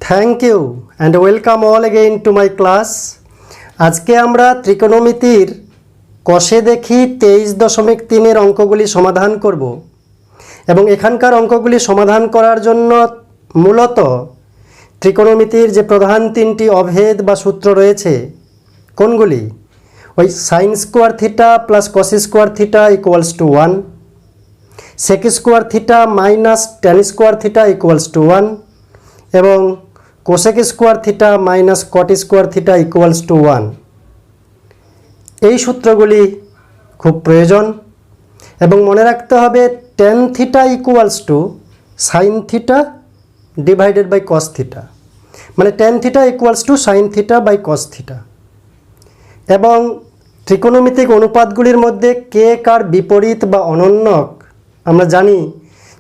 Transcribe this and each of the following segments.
Thank you and welcome all again to my class. আজকে আমরা ত্রিকোণমিতির কষে দেখি 23.3 অঙ্কগুলি সমাধান করব এবং এখানকার অঙ্কগুলি সমাধান করার জন্য মূলত ত্রিকোণমিতির যে প্রধান তিনটি অভেদ বা সূত্র রয়েছে কোনগুলি, ওই sine square theta plus cos square theta equals to 1, sec square theta minus tan square theta equals to 1 এবং cosec square theta minus cot square theta equals to 1। এই সূত্রগুলি খুব প্রয়োজন এবং মনে রাখতে হবে tan theta equals to sine theta divided by cos theta, মানে tan theta equals to sine theta by cos theta. এবং ত্রিকোণমিতিক অনুপাতগুলির মধ্যে কে কার বিপরীত বা অনন্যক আমরা জানি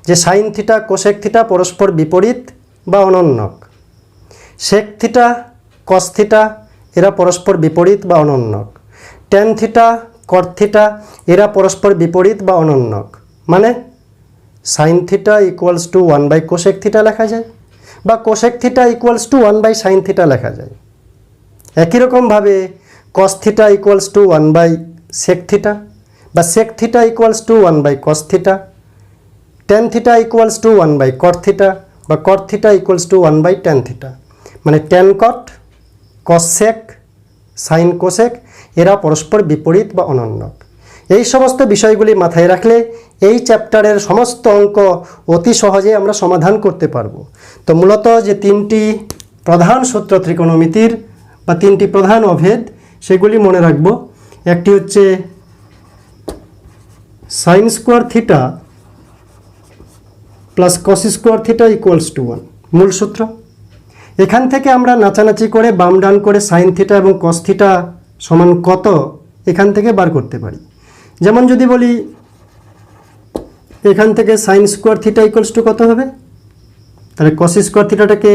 যে সাইন থিটা কোসেক থিটা পরস্পর বিপরীত বা অনন্যক, সেক থিটা কস থিটা এরা পরস্পর বিপরীত বা অনন্যক, ট্যান থিটা কট থিটা এরা পরস্পর বিপরীত বা অনন্যক। মানে sine theta equals to 1 by cosec theta লেখা যায় বা cosec theta equals to 1 by sine theta লেখা যায়। একই রকমভাবে cos theta equals to 1 by sec theta বা sec theta equals to 1 by cos theta, tan theta equals to 1 by cot theta বা cot theta equals to 1 by tan theta. মানে tan কট, কস সেক, sign cosec এরা পরস্পর বিপরীত বা অনন্যক। এই সমস্ত বিষয়গুলি মাথায় রাখলে এই চ্যাপ্টারের সমস্ত অঙ্ক অতি সহজে আমরা সমাধান করতে পারবো। তো মূলত যে তিনটি প্রধান সূত্র ত্রিকোণমিতির বা তিনটি প্রধান অভেদ সেগুলি মনে রাখবো। একটি হচ্ছে sign square theta plus cos square theta equals to 1, মূল সূত্র। এখান থেকে আমরা নাচানাচি করে বাম ডান করে সাইন থিটা এবং কস থিটা সমান কত এখান থেকে বার করতে পারি। যেমন যদি বলি এখান থেকে sign square theta equals to কত হবে, তাহলে কস স্কোয়ার থিটাটাকে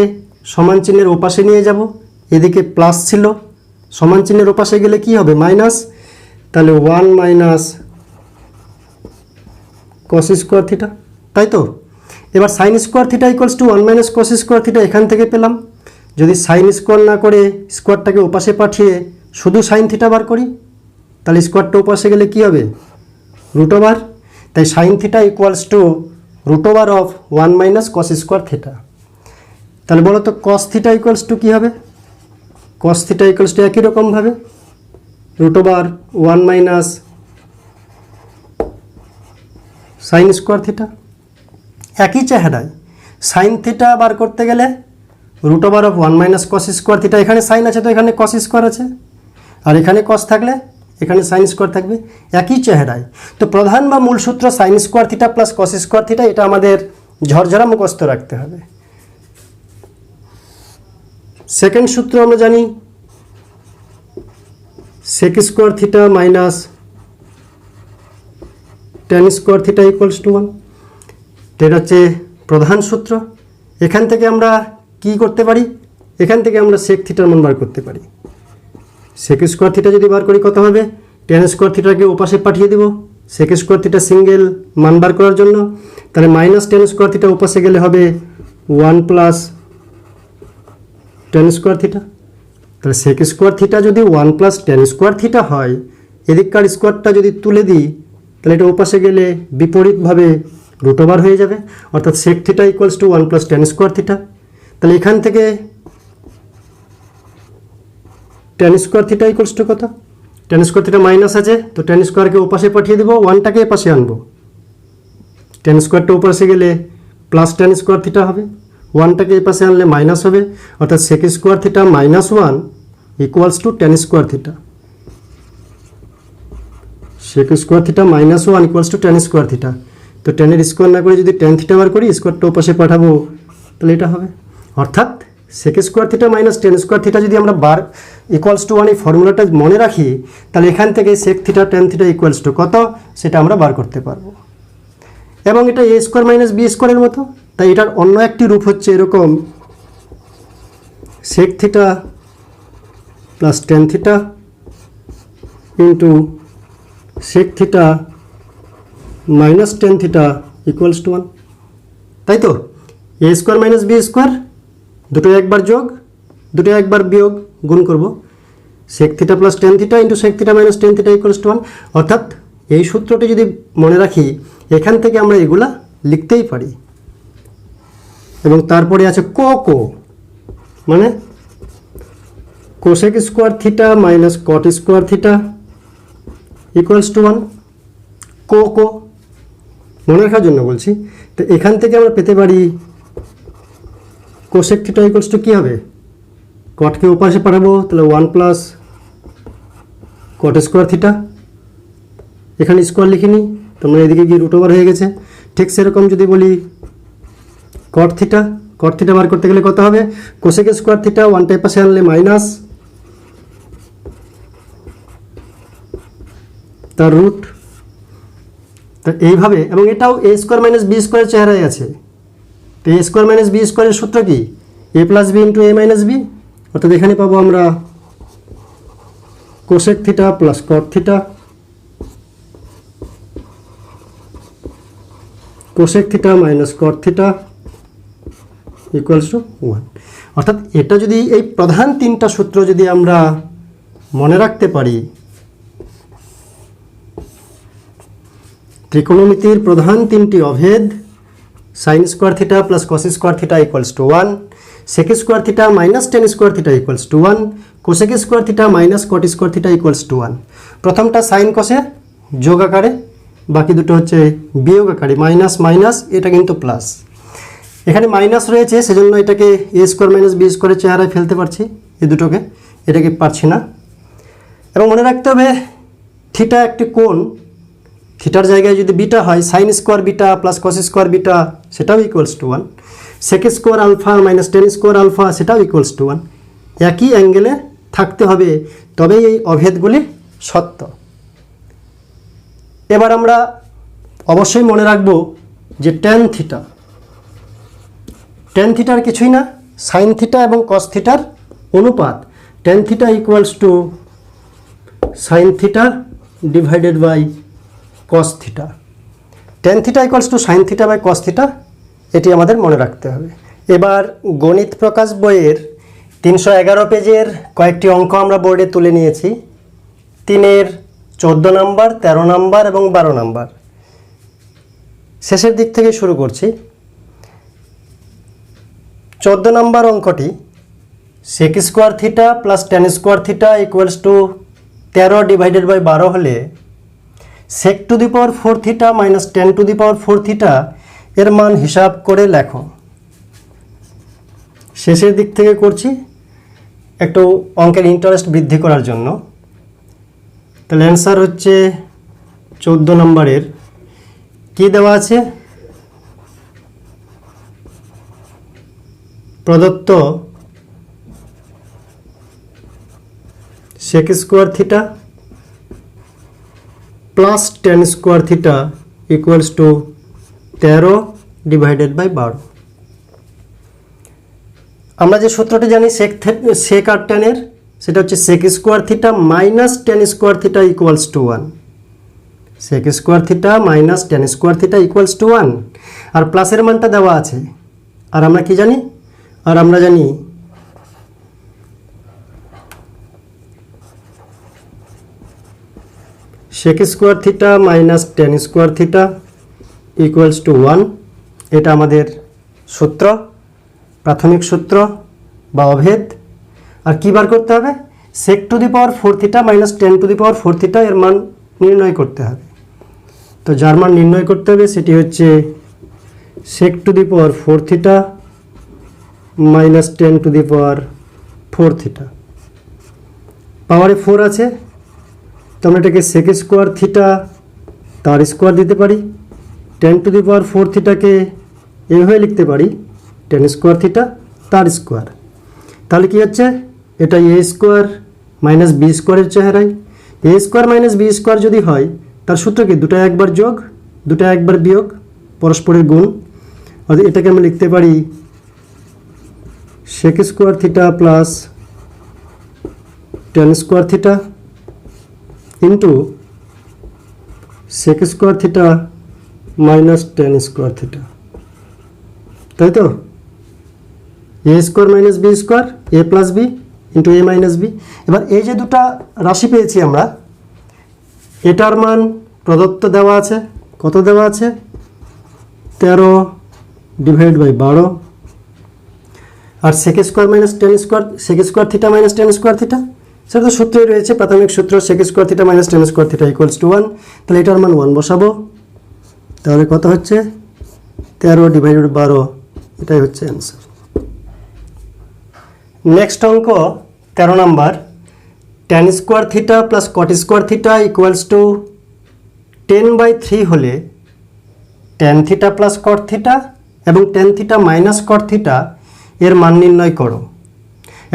সমান চিহ্নের ওপাশে নিয়ে যাব, এদিকে প্লাস ছিল, সমান চিহ্নের ওপাশে গেলে কি হবে মাইনাস, তাহলে 1 মাইনাস কস স্কোয়ার থিটা, তাই তো। এবার sine square theta equals to 1 minus cos square theta এখান থেকে পেলাম। যদি সাইন স্কোয়ার না করে স্কোয়ারটাকে ওপাশে পাঠিয়ে শুধু সাইন থিটা বার করি তাহলে স্কোয়ারটা ওপাশে গেলে কি হবে রুট ওভার, তাই sine theta equals to root over of 1 minus cos square theta. তাহলে বলো তো কস থিটা ইকুয়ালস টু কী হবে, কস থিটা ইকুয়ালস টু একই রকমভাবে root over 1 minus sine square theta. একই চেহারায় সাইন থিটা বার করতে গেলে root over of 1 minus cos square theta, এখানে সাইন আছে তো এখানে কস স্কোয়ার আছে, আর এখানে কস থাকলে এখানে সাইন স্কোয়ার থাকবে, একই চেহারায়। তো প্রধান বা মূল সূত্র sign square theta plus cos square theta, এটা আমাদের ঝরঝরা মুখস্থ রাখতে হবে। সেকেন্ড সূত্র আমরা জানি sec square theta minus tan square theta equals to 1, এটা হচ্ছে প্রধান সূত্র। এখান থেকে আমরা কি করতে পারি, এখান থেকে আমরা সেক থিটার মান বার করতে পারি। সেক স্কোয়ার থিটা যদি বার করি কত হবে, ট্যান স্কোয়ার থিটাকে ওপাশে পাঠিয়ে দেবো সেক স্কোয়ার থিটা সিঙ্গেল মান বার করার জন্য, তাহলে মাইনাস ট্যান স্কোয়ার থিটা ওপাশে গেলে হবে 1 প্লাস ট্যান স্কোয়ার থিটা। তাহলে সেক স্কোয়ার থিটা যদি 1 প্লাস ট্যান স্কোয়ার থিটা হয়, এদিককার স্কোয়ারটা যদি তুলে দিই তাহলে এটা ওপাশে গেলে বিপরীতভাবে রুট ওভার হয়ে যাবে, অর্থাৎ sec theta equals to 1 plus tan square theta. তাহলে এখান থেকে tan square theta equals to কত, ট্যান স্কোয়ার থিটা মাইনাস আছে তো ট্যান স্কোয়ারকে ওপাশে পাঠিয়ে দেবো, 1টাকে এপাশে আনবো, ট্যান স্কোয়ারটা ওপাশে গেলে প্লাস ট্যান স্কোয়ার থিটা হবে, 1টাকে এপাশে আনলে মাইনাস হবে, অর্থাৎ sec square theta minus 1 equals to tan square theta. Sec square theta minus 1 equals to tan square theta. তো ট্যানের স্কোয়ার না করে যদি ট্যান থিটা বার করি স্কোয়ারটা ওপাশে পাঠাবো তাহলে এটা হবে, অর্থাৎ sec square theta minus tan square theta যদি আমরা বার ইকুয়ালস টু 1 এই ফর্মুলাটা মনে রাখি তাহলে এখান থেকে sec theta tan theta equals to কত সেটা আমরা বার করতে পারবো। এবং এটা এ স্কোয়ার মাইনাস বি স্কোয়ারের মতো, তাই এটার অন্য একটি রূপ হচ্ছে এরকম sec theta plus tan theta into sec theta minus tan theta equals to 1, তাই তো। এ স্কোয়ার মাইনাস বি স্কোয়ার দুটো একবার যোগ, দুটো একবার বিয়োগ, গুণ করব sec theta plus tan theta into sec theta minus tan theta equals to 1। অর্থাৎ এই সূত্রটি যদি মনে রাখি এখান থেকে আমরা এগুলা লিখতেই পারি। এবং তারপরে আছে কো মানে cosec square theta minus cot square theta equals to 1। কো মনে রাখার জন্য বলছি। তো এখান থেকে আমরা পেতে পারি কোসেক থিটা ইকুয়ালস টু কী হবে, কটকে ওপাশে পাঠাবো, তাহলে 1 প্লাস কট স্কোয়ার থিটা, এখানে স্কোয়ার লিখিনি, তোমরা এদিকে গিয়ে রুট ওভার হয়ে গেছে। ঠিক সেরকম যদি বলি কট থিটা বার করতে গেলে কত হবে, কোসেক স্কোয়ার থিটা 1টা পাশে আনলে মাইনাস তার রুট। তো এইভাবে, এবং এটাও এ স্কোয়ার মাইনাস বি স্কোয়ারের চেহারায় আছে। তো এ স্কোয়ার মাইনাস বি স্কোয়ারের সূত্র কি, এ plus B into A minus B. অর্থাৎ এখানে পাবো আমরা cosec theta plus cot theta, cosec theta minus cot theta equals to 1। অর্থাৎ এটা যদি এই প্রধান তিনটা সূত্র যদি আমরা মনে রাখতে পারি, ত্রিকোণমিতির প্রধান তিনটি অভেদ sine square theta plus cos square theta equals to 1, sec square theta minus tan square theta equals to 1, cosec square theta minus cot square theta equals to 1। প্রথমটা সাইন কসে যোগ আকারে, বাকি দুটো হচ্ছে বিয়োগ আকারে, মাইনাস মাইনাস, এটা কিন্তু প্লাস। এখানে মাইনাস রয়েছে সেজন্য এটাকে এ স্কোয়ার মাইনাস বি স্কোয়ারের চেহারায় ফেলতে পারছি, এই দুটোকে, এটাকে পারছি না। এবং মনে রাখতে হবে থিটা একটি কোণ, থিটার জায়গায় যদি বিটা হয় sine square beta plus cos square beta সেটাও equals to 1, sec square alpha minus tan square alpha সেটাও ইকুয়ালস টু 1। একই অ্যাঙ্গেলে থাকতে হবে, তবেই এই অভেদগুলি সত্য। এবার আমরা অবশ্যই মনে রাখব যে ট্যান থিটার কিছুই না, সাইন থিটা এবং কস থিটার অনুপাত। Tan theta equals to sine theta divided by cos theta. Tan theta equals to sine theta by cos theta, এটি আমাদের মনে রাখতে হবে। এবার গণিত প্রকাশ বইয়ের 311 পেজের কয়েকটি অঙ্ক আমরা বোর্ডে তুলে নিয়েছি। 3-এর 14 নাম্বার, 13 নাম্বার এবং 12 নাম্বার। শেষের দিক থেকে শুরু করছি। 14 নাম্বার অঙ্কটি sec square theta plus tan square theta equals to 13 divided by 12 হলে sec to the power 4 theta minus tan to the power 4 theta এর মান হিসাব করে লেখো। শেষের দিক থেকে করছি একটু অঙ্কের ইন্টারেস্ট বৃদ্ধি করার জন্য। তাহলে অ্যান্সার হচ্ছে 14 নম্বরের কি দেওয়া আছে, প্রদত্ত sec square theta plus tan square theta equals to 13 divided by 12। আমরা যে সূত্রটি জানি সেক আর টেনের, সেটা হচ্ছে sec square theta minus tan square theta equals to 1। Sec square theta minus tan square theta equals to 1, আর প্লাসের মানটা দেওয়া আছে। আর আমরা কি জানি, আর আমরা জানি sec square theta minus tan square theta equals to 1। এটা আমাদের সূত্র, প্রাথমিক সূত্র বা অভেদ। আর কী বার করতে হবে, sec to the power 4 theta minus tan to the power 4 theta এর মান নির্ণয় করতে হবে। তো যার মান নির্ণয় করতে হবে সেটি হচ্ছে sec to the power 4 theta minus tan to the power 4 theta. পাওয়ারে 4 আছে, তো আমরা এটাকে সেক স্কোয়ার থিটা তার স্কোয়ার দিতে পারি। টেন টু দি পাওয়ার 4 থিটাকে এইভাবে লিখতে পারি, টেন স্কোয়ার থিটা তার স্কোয়ার। তাহলে কি হচ্ছে, এটা এ স্কোয়ার মাইনাস বি স্কোয়ারের চেহারায়। এ স্কোয়ার মাইনাস বি স্কোয়ার যদি হয় তার সূত্র কি, দুটো একবার যোগ, দুটো একবার বিয়োগ, পরস্পরের গুণ। অর্থাৎ এটাকে আমরা লিখতে পারি sec square theta plus tan square theta into sec square theta minus tan square theta, তাই তো? এ square minus B square A plus B into A minus B. এবার এই যে দুটা রাশি পেয়েছি আমরা, এটার মান প্রদত্ত দেওয়া আছে, কত দেওয়া আছে 13 ডিভাইড বাই 12, আর sec square minus tan square, sec square theta minus tan square theta, সেটা তো সূত্রই রয়েছে, প্রাথমিক সূত্র sec square theta minus tan square theta equals to 1। তাহলে এটার মান 1 বসাবো, তাহলে কত হচ্ছে 13 ডিভাইডেড 12, এটাই হচ্ছে অ্যান্সার। নেক্সট অঙ্ক 13 number, tan square theta plus cot square theta equals to 10/3 হলে tan theta plus cot theta এবং tan theta minus cot theta এর মান নির্ণয় করো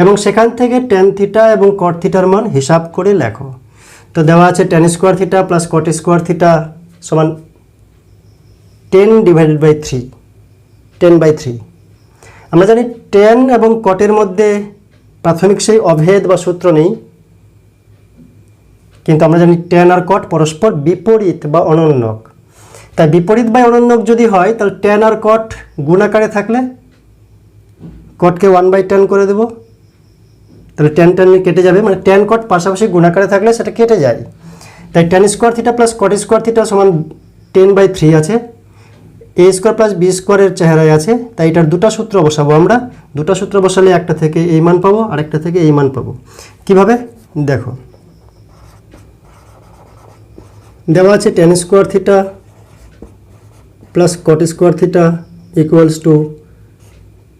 এবং সেখান থেকে ট্যান থিটা এবং কট থিটার মান হিসাব করে লেখো। তো দেওয়া আছে tan square theta plus cot square theta সমান 10 ডিভাইডেড বাই 3, 10/3। আমরা জানি ট্যান এবং কটের মধ্যে প্রাথমিক সেই অভেদ বা সূত্র নেই, কিন্তু আমরা জানি ট্যান আর কট পরস্পর বিপরীত বা অনন্যক। তাই বিপরীত বা অনন্যক যদি হয় তাহলে ট্যান আর কট গুণাকারে থাকলে কটকে 1/10 করে দেব, তাহলে ট্যান ট্যান কেটে যাবে, মানে ট্যান কট পাশাপাশি গুণাকারে থাকলে সেটা কেটে যায়। তাই tan square theta plus cot square theta সমান 10/3 আছে, এ স্কোয়ার প্লাস বি স্কোয়ারের চেহারায় আছে। তাই এটার দুটো সূত্র বসাবো আমরা, দুটো সূত্র বসালে একটা থেকে এই মান পাবো আর একটা থেকে এই মান পাবো। কিভাবে দেখো, দেওয়া আছে tan square theta plus cot square theta equals to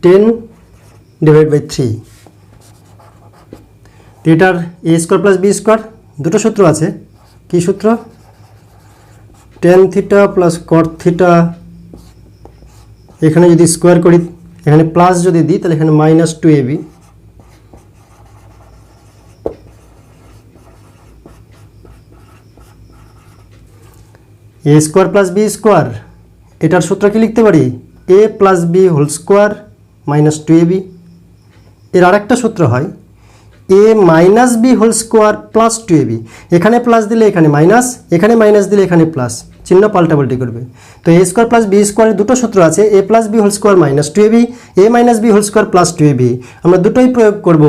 10 divide by 3। এটার A square plus B square দুটো সূত্র আছে, কি সূত্র, tan theta plus cot theta, এখানে যদি স্কোয়ার করি, এখানে প্লাস যদি দিই তাহলে এখানে -2ab, A square plus B square, এটার সূত্র কি লিখতে পারি, A plus B whole square -2ab। এর আরেকটা সূত্র হয় এ minus B whole square plus 2ab। এখানে প্লাস দিলে এখানে মাইনাস, এখানে মাইনাস দিলে এখানে প্লাস, চিহ্ন পাল্টাপাল্টি করবে। তো এ স্কোয়ার প্লাস বি স্কোয়ারের দুটো সূত্র আছে, A plus B whole square -2ab, A minus B whole square plus 2ab। আমরা দুটোই প্রয়োগ করব,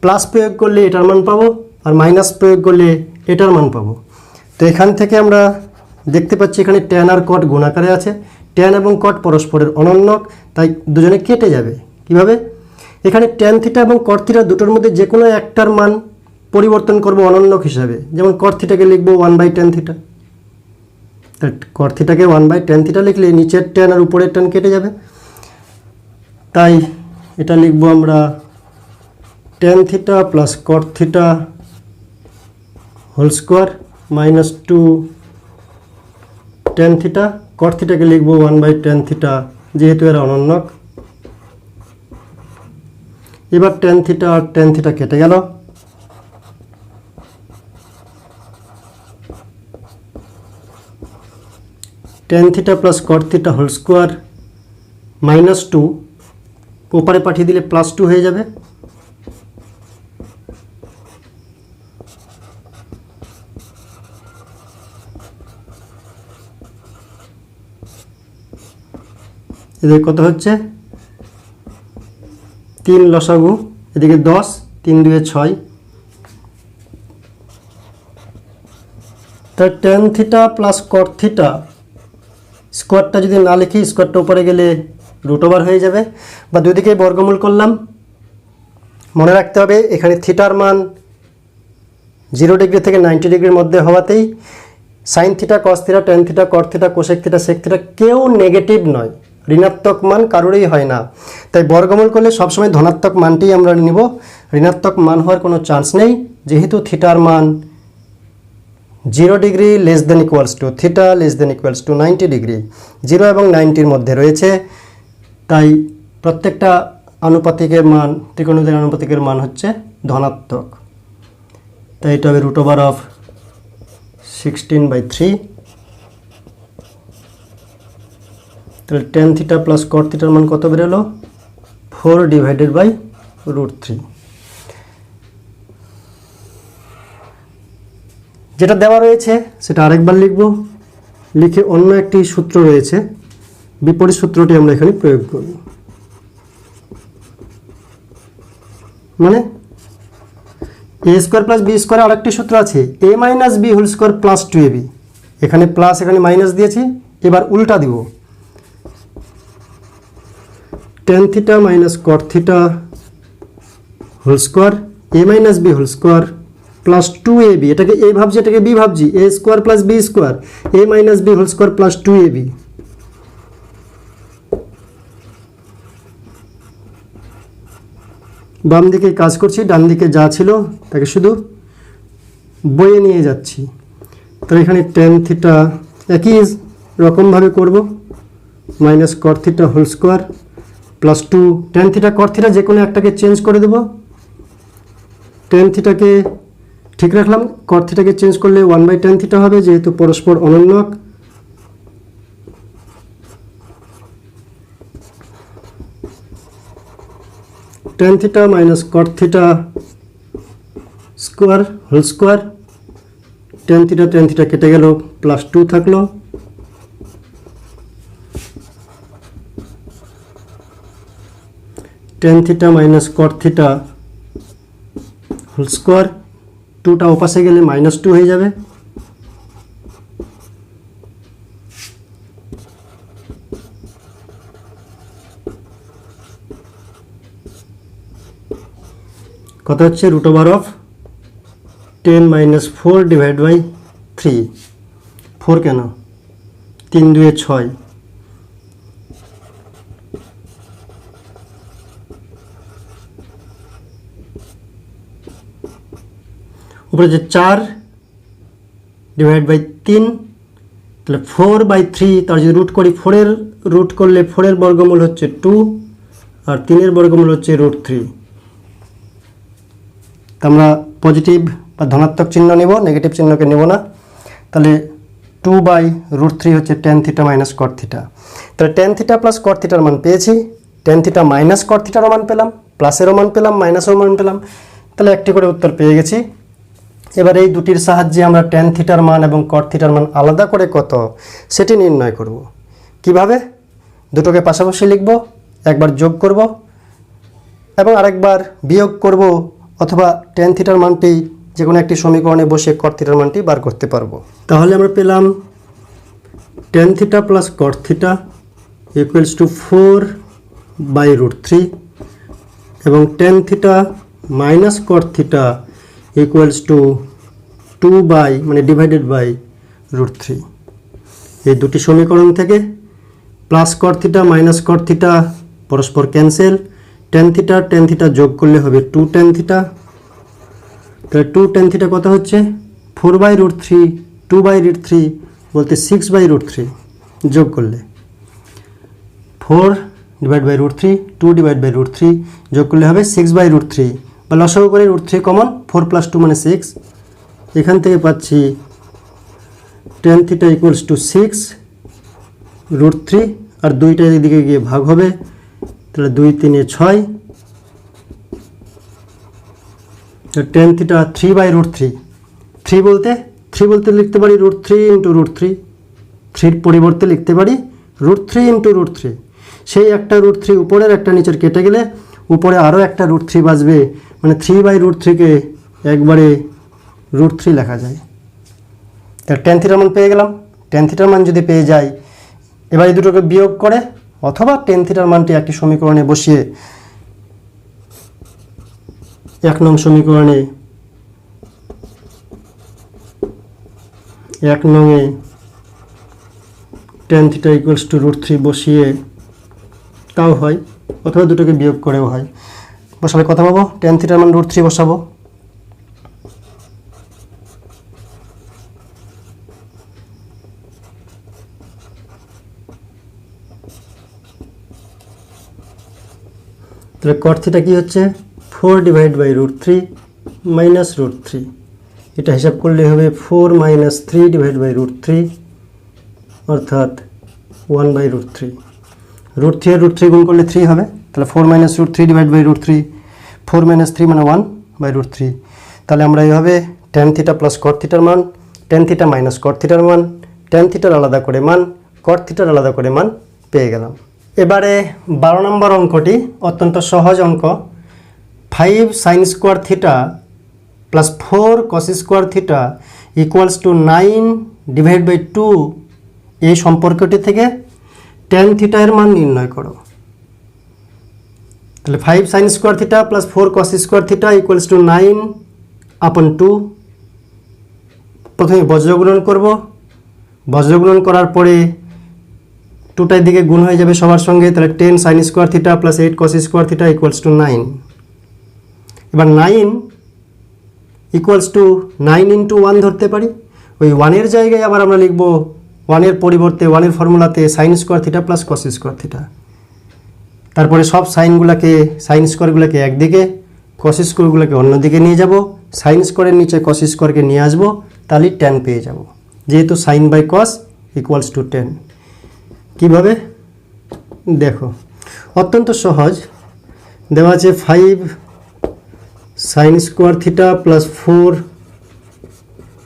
প্লাস প্রয়োগ করলে এটার মান পাবো আর মাইনাস প্রয়োগ করলে এটার মান পাবো। তো এখান থেকে আমরা দেখতে পাচ্ছি এখানে ট্যান আর কট গুণাকারে আছে, ট্যান এবং কট পরস্পরের অনন্যক, তাই দুজনে কেটে যাবে। কিভাবে, এখানে ট্যান থিটা এবং কট থিটা দুটোর মধ্যে যে কোনো একটার মান পরিবর্তন করব অনন্যক হিসাবে, যেমন কট থিটাকে লিখবো 1/10 থিটা, তাই কট থিটাকে 1/10 থিটা লিখলে নিচের ট্যান আর উপরের ট্যান কেটে যাবে। তাই এটা লিখবো আমরা tan theta plus cot theta whole square -2 tan theta, cot থিটাকে লিখবো 1/10 থিটা, যেহেতু এরা অনন্যক। এবার ট্যান থিটা আর ট্যান থিটা কেটে গেল, tan theta plus cot theta whole square -2 ওপারে পাঠিয়ে দিলে +2 হয়ে যাবে। এদিকে কত হচ্ছে 3 লসাগু, এদিকে 10, 3 2 6। তার tan theta plus cot theta স্কোয়ারটা যদি না লিখি, স্কোয়ারটা উপরে গেলে √ওভার হয়ে যাবে, বা দুদিকেই বর্গমূল করলাম। মনে রাখতে হবে এখানে থিটার মান 0 ডিগ্রি থেকে 90 ডিগ্রির মধ্যে হওয়াতেই sine theta, cos theta, tan theta, cot theta, cosec theta, sec theta কেউ নেগেটিভ নয়, ঋণাত্মক মান কারোরই হয় না। তাই বর্গমূল করলে সবসময় ধনাত্মক মানটিই আমরা নিব, ঋণাত্মক মান হওয়ার কোনো চান্স নেই, যেহেতু থিটার মান 0 degree less than equals to theta less than equals to 90 degree, 0 এবং 90-র মধ্যে রয়েছে। তাই প্রত্যেকটা আনুপাতিকের মান, ত্রিকোণমিতির আনুপাতিকের মান হচ্ছে ধনাত্মক। তাই এটা হবে √16/3। তাহলে ট্যান থিটা প্লাস কট থিটার মান কত বেরোলো, 4 ডিভাইডেড বাই √3। যেটা দেওয়া রয়েছে সেটা আরেকবার লিখব, লিখে অন্য একটি সূত্র রয়েছে, বিপরীত সূত্রটি আমরা এখানে প্রয়োগ করব। মানে এ স্কোয়ার প্লাস বি স্কোয়ার আরেকটি সূত্র আছে, A minus B whole square plus 2ab। এখানে প্লাস এখানে মাইনাস দিয়েছি, এবার উল্টা দিব, tan theta minus cot theta whole square এ minus B whole square plus 2ab। এটাকে এ ভাবছি, এটাকে বি ভাবছি, A square plus B square A minus B whole square plus 2ab। বাম দিকে কাজ করছি, ডান দিকে যা ছিল তাকে শুধু বয়ে নিয়ে যাচ্ছি। তো এখানে tan থিটা একই রকমভাবে করব, minus cot theta whole square plus 2 tan theta cot theta যে কোনো একটাকে চেঞ্জ করে দেব। tan থিটাকে ঠিক রাখলাম, কট থিটাকে চেঞ্জ করলে 1/tan থিটা হবে, যেহেতু পরস্পর অনন্যক। tan theta minus cot theta square whole square, tan theta কেটে গেল, প্লাস 2 থাকলো। tan theta minus cot theta whole square, 2টা ওপাশে গেলে -2 হয়ে যাবে। কত হচ্ছে √10 - 4 / 3। 4 কেন, 3 2 6। উপরে যে 4 / 3, তাহলে 4/3। তার যদি রুট করি, 4-এর রুট করলে 4-এর বর্গমূল হচ্ছে 2 আর 3-এর বর্গমূল হচ্ছে √3। তা আমরা পজিটিভ বা ধনাত্মক চিহ্ন নেব, নেগেটিভ চিহ্নকে নেব না। তাহলে 2/√3 হচ্ছে tan theta minus cot theta. তাহলে tan থিটা প্লাস কট থিটার মান পেয়েছি, tan থিটা মাইনাস কট থিটারও মান পেলাম, প্লাসেরও মান পেলাম, মাইনাসেরও মান পেলাম। তাহলে একটি করে উত্তর পেয়ে গেছি। এবার এই দুটির সাহায্যে আমরা tan থিটার মান এবং কট থিটার মান আলাদা করে কত সেটি নির্ণয় করব। কিভাবে? দুটোকে পাশাপাশি লিখব, একবার যোগ করব এবং আরেকবার বিয়োগ করব, অথবা tan থিটার মানটি যে কোনো একটি সমীকরণে বসে কট থিটার মানটি বার করতে পারবো। তাহলে আমরা পেলাম tan theta plus cot theta equals to 4/√3 এবং tan theta minus cot theta equals to 2 divided by √3। এই দুটি সমীকরণ থেকে plus cot theta minus cot theta পরস্পর ক্যান্সেল, tan থিটা যোগ করলে হবে 2 tan থিটা। তাহলে 2 tan থিটা কত হচ্ছে? 4/√3, 2/√3 বলতে 6/√3 যোগ করলে 4 /√3, 2 /√3 যোগ করলে হবে 6/√3, বা লসাগু করে √3 কমন, 4 + 2 মানে 6। এখান থেকে পাচ্ছি tan থিটা ইকুয়ালস টু 6√3 আর 2টা এদিকে গিয়ে ভাগ হবে, তাহলে 2 3 6। tan থিটা 3/√3, 3 বলতে লিখতে পারি √3 × √3, 3-র পরিবর্তে লিখতে পারি √3 × √3। সেই একটা √3 উপরের একটা নিচের কেটে গেলে উপরে আরও একটা √3 বাঁচবে, মানে 3/√3-কে একবারে √3 লেখা যায়। তার tan থিটার মান পেয়ে গেলাম। tan থিটার মান যদি পেয়ে যাই, এবার এই দুটোকে বিয়োগ করে অথবা tan থিটার মানটি একটি সমীকরণে বসিয়ে 1 নং সমীকরণে 1 নংয়ে tan থিটা ইকুয়ালস টু √3 বসিয়ে তাও হয়, অথবা দুটোকে বিয়োগ করেও হয়। বসালে কথা পাবো, tan থিটার মান √3 বসাবো। তাহলে কট থিটা কি হচ্ছে? 4 /√3 মাইনাস √3। এটা হিসাব করলে হবে 4 - 3 /√3 অর্থাৎ 1/√3। √3 আর √3 গুণ করলে 3 হবে, তাহলে 4 - √3 /√3, 4 - 3 মানে 1/√3। তাহলে আমরা এইভাবে tan থিটা প্লাস কট থিটার মান, tan থিটা মাইনাস কট থিটার মান, tan থিটার আলাদা করে মান, কট থিটার আলাদা করে মান পেয়ে গেলাম। এবারে 12 নম্বর অঙ্কটি অত্যন্ত সহজ অঙ্ক। 5 sine square theta plus 4 cos square theta equals to 9 divide by 2 এই সম্পর্কটি থেকে tan থিটা এর মান নির্ণয় করো। তাহলে 5 sine square theta plus 4 cos square theta equals two 9/2। প্রথমে বজ্রগুণন করব, বজ্রগুণন করার পরে 2টার দিকে গুণ হয়ে যাবে সবার সঙ্গে, তাহলে 10 sign square theta plus 8 cos square theta equals to 9। এবার 9 ইকুয়ালস টু 9 ইন্টু 1 ধরতে পারি। ওই 1-এর জায়গায় আবার আমরা লিখব 1-এর পরিবর্তে 1-এর ফর্মুলাতে sine square theta plus cos square theta. তারপরে সব সাইনগুলোকে সাইন স্কোয়ারগুলোকে একদিকে, কস স্কোয়ারগুলোকে অন্যদিকে নিয়ে যাব, সাইন স্কোয়ারের নিচে কস স্কোয়ারকে নিয়ে আসবো, তাহলে ট্যান পেয়ে যাব, যেহেতু sine by cos equals to 10। কীভাবে দেখো, অত্যন্ত সহজ। দেওয়া আছে 5 sine square theta plus 4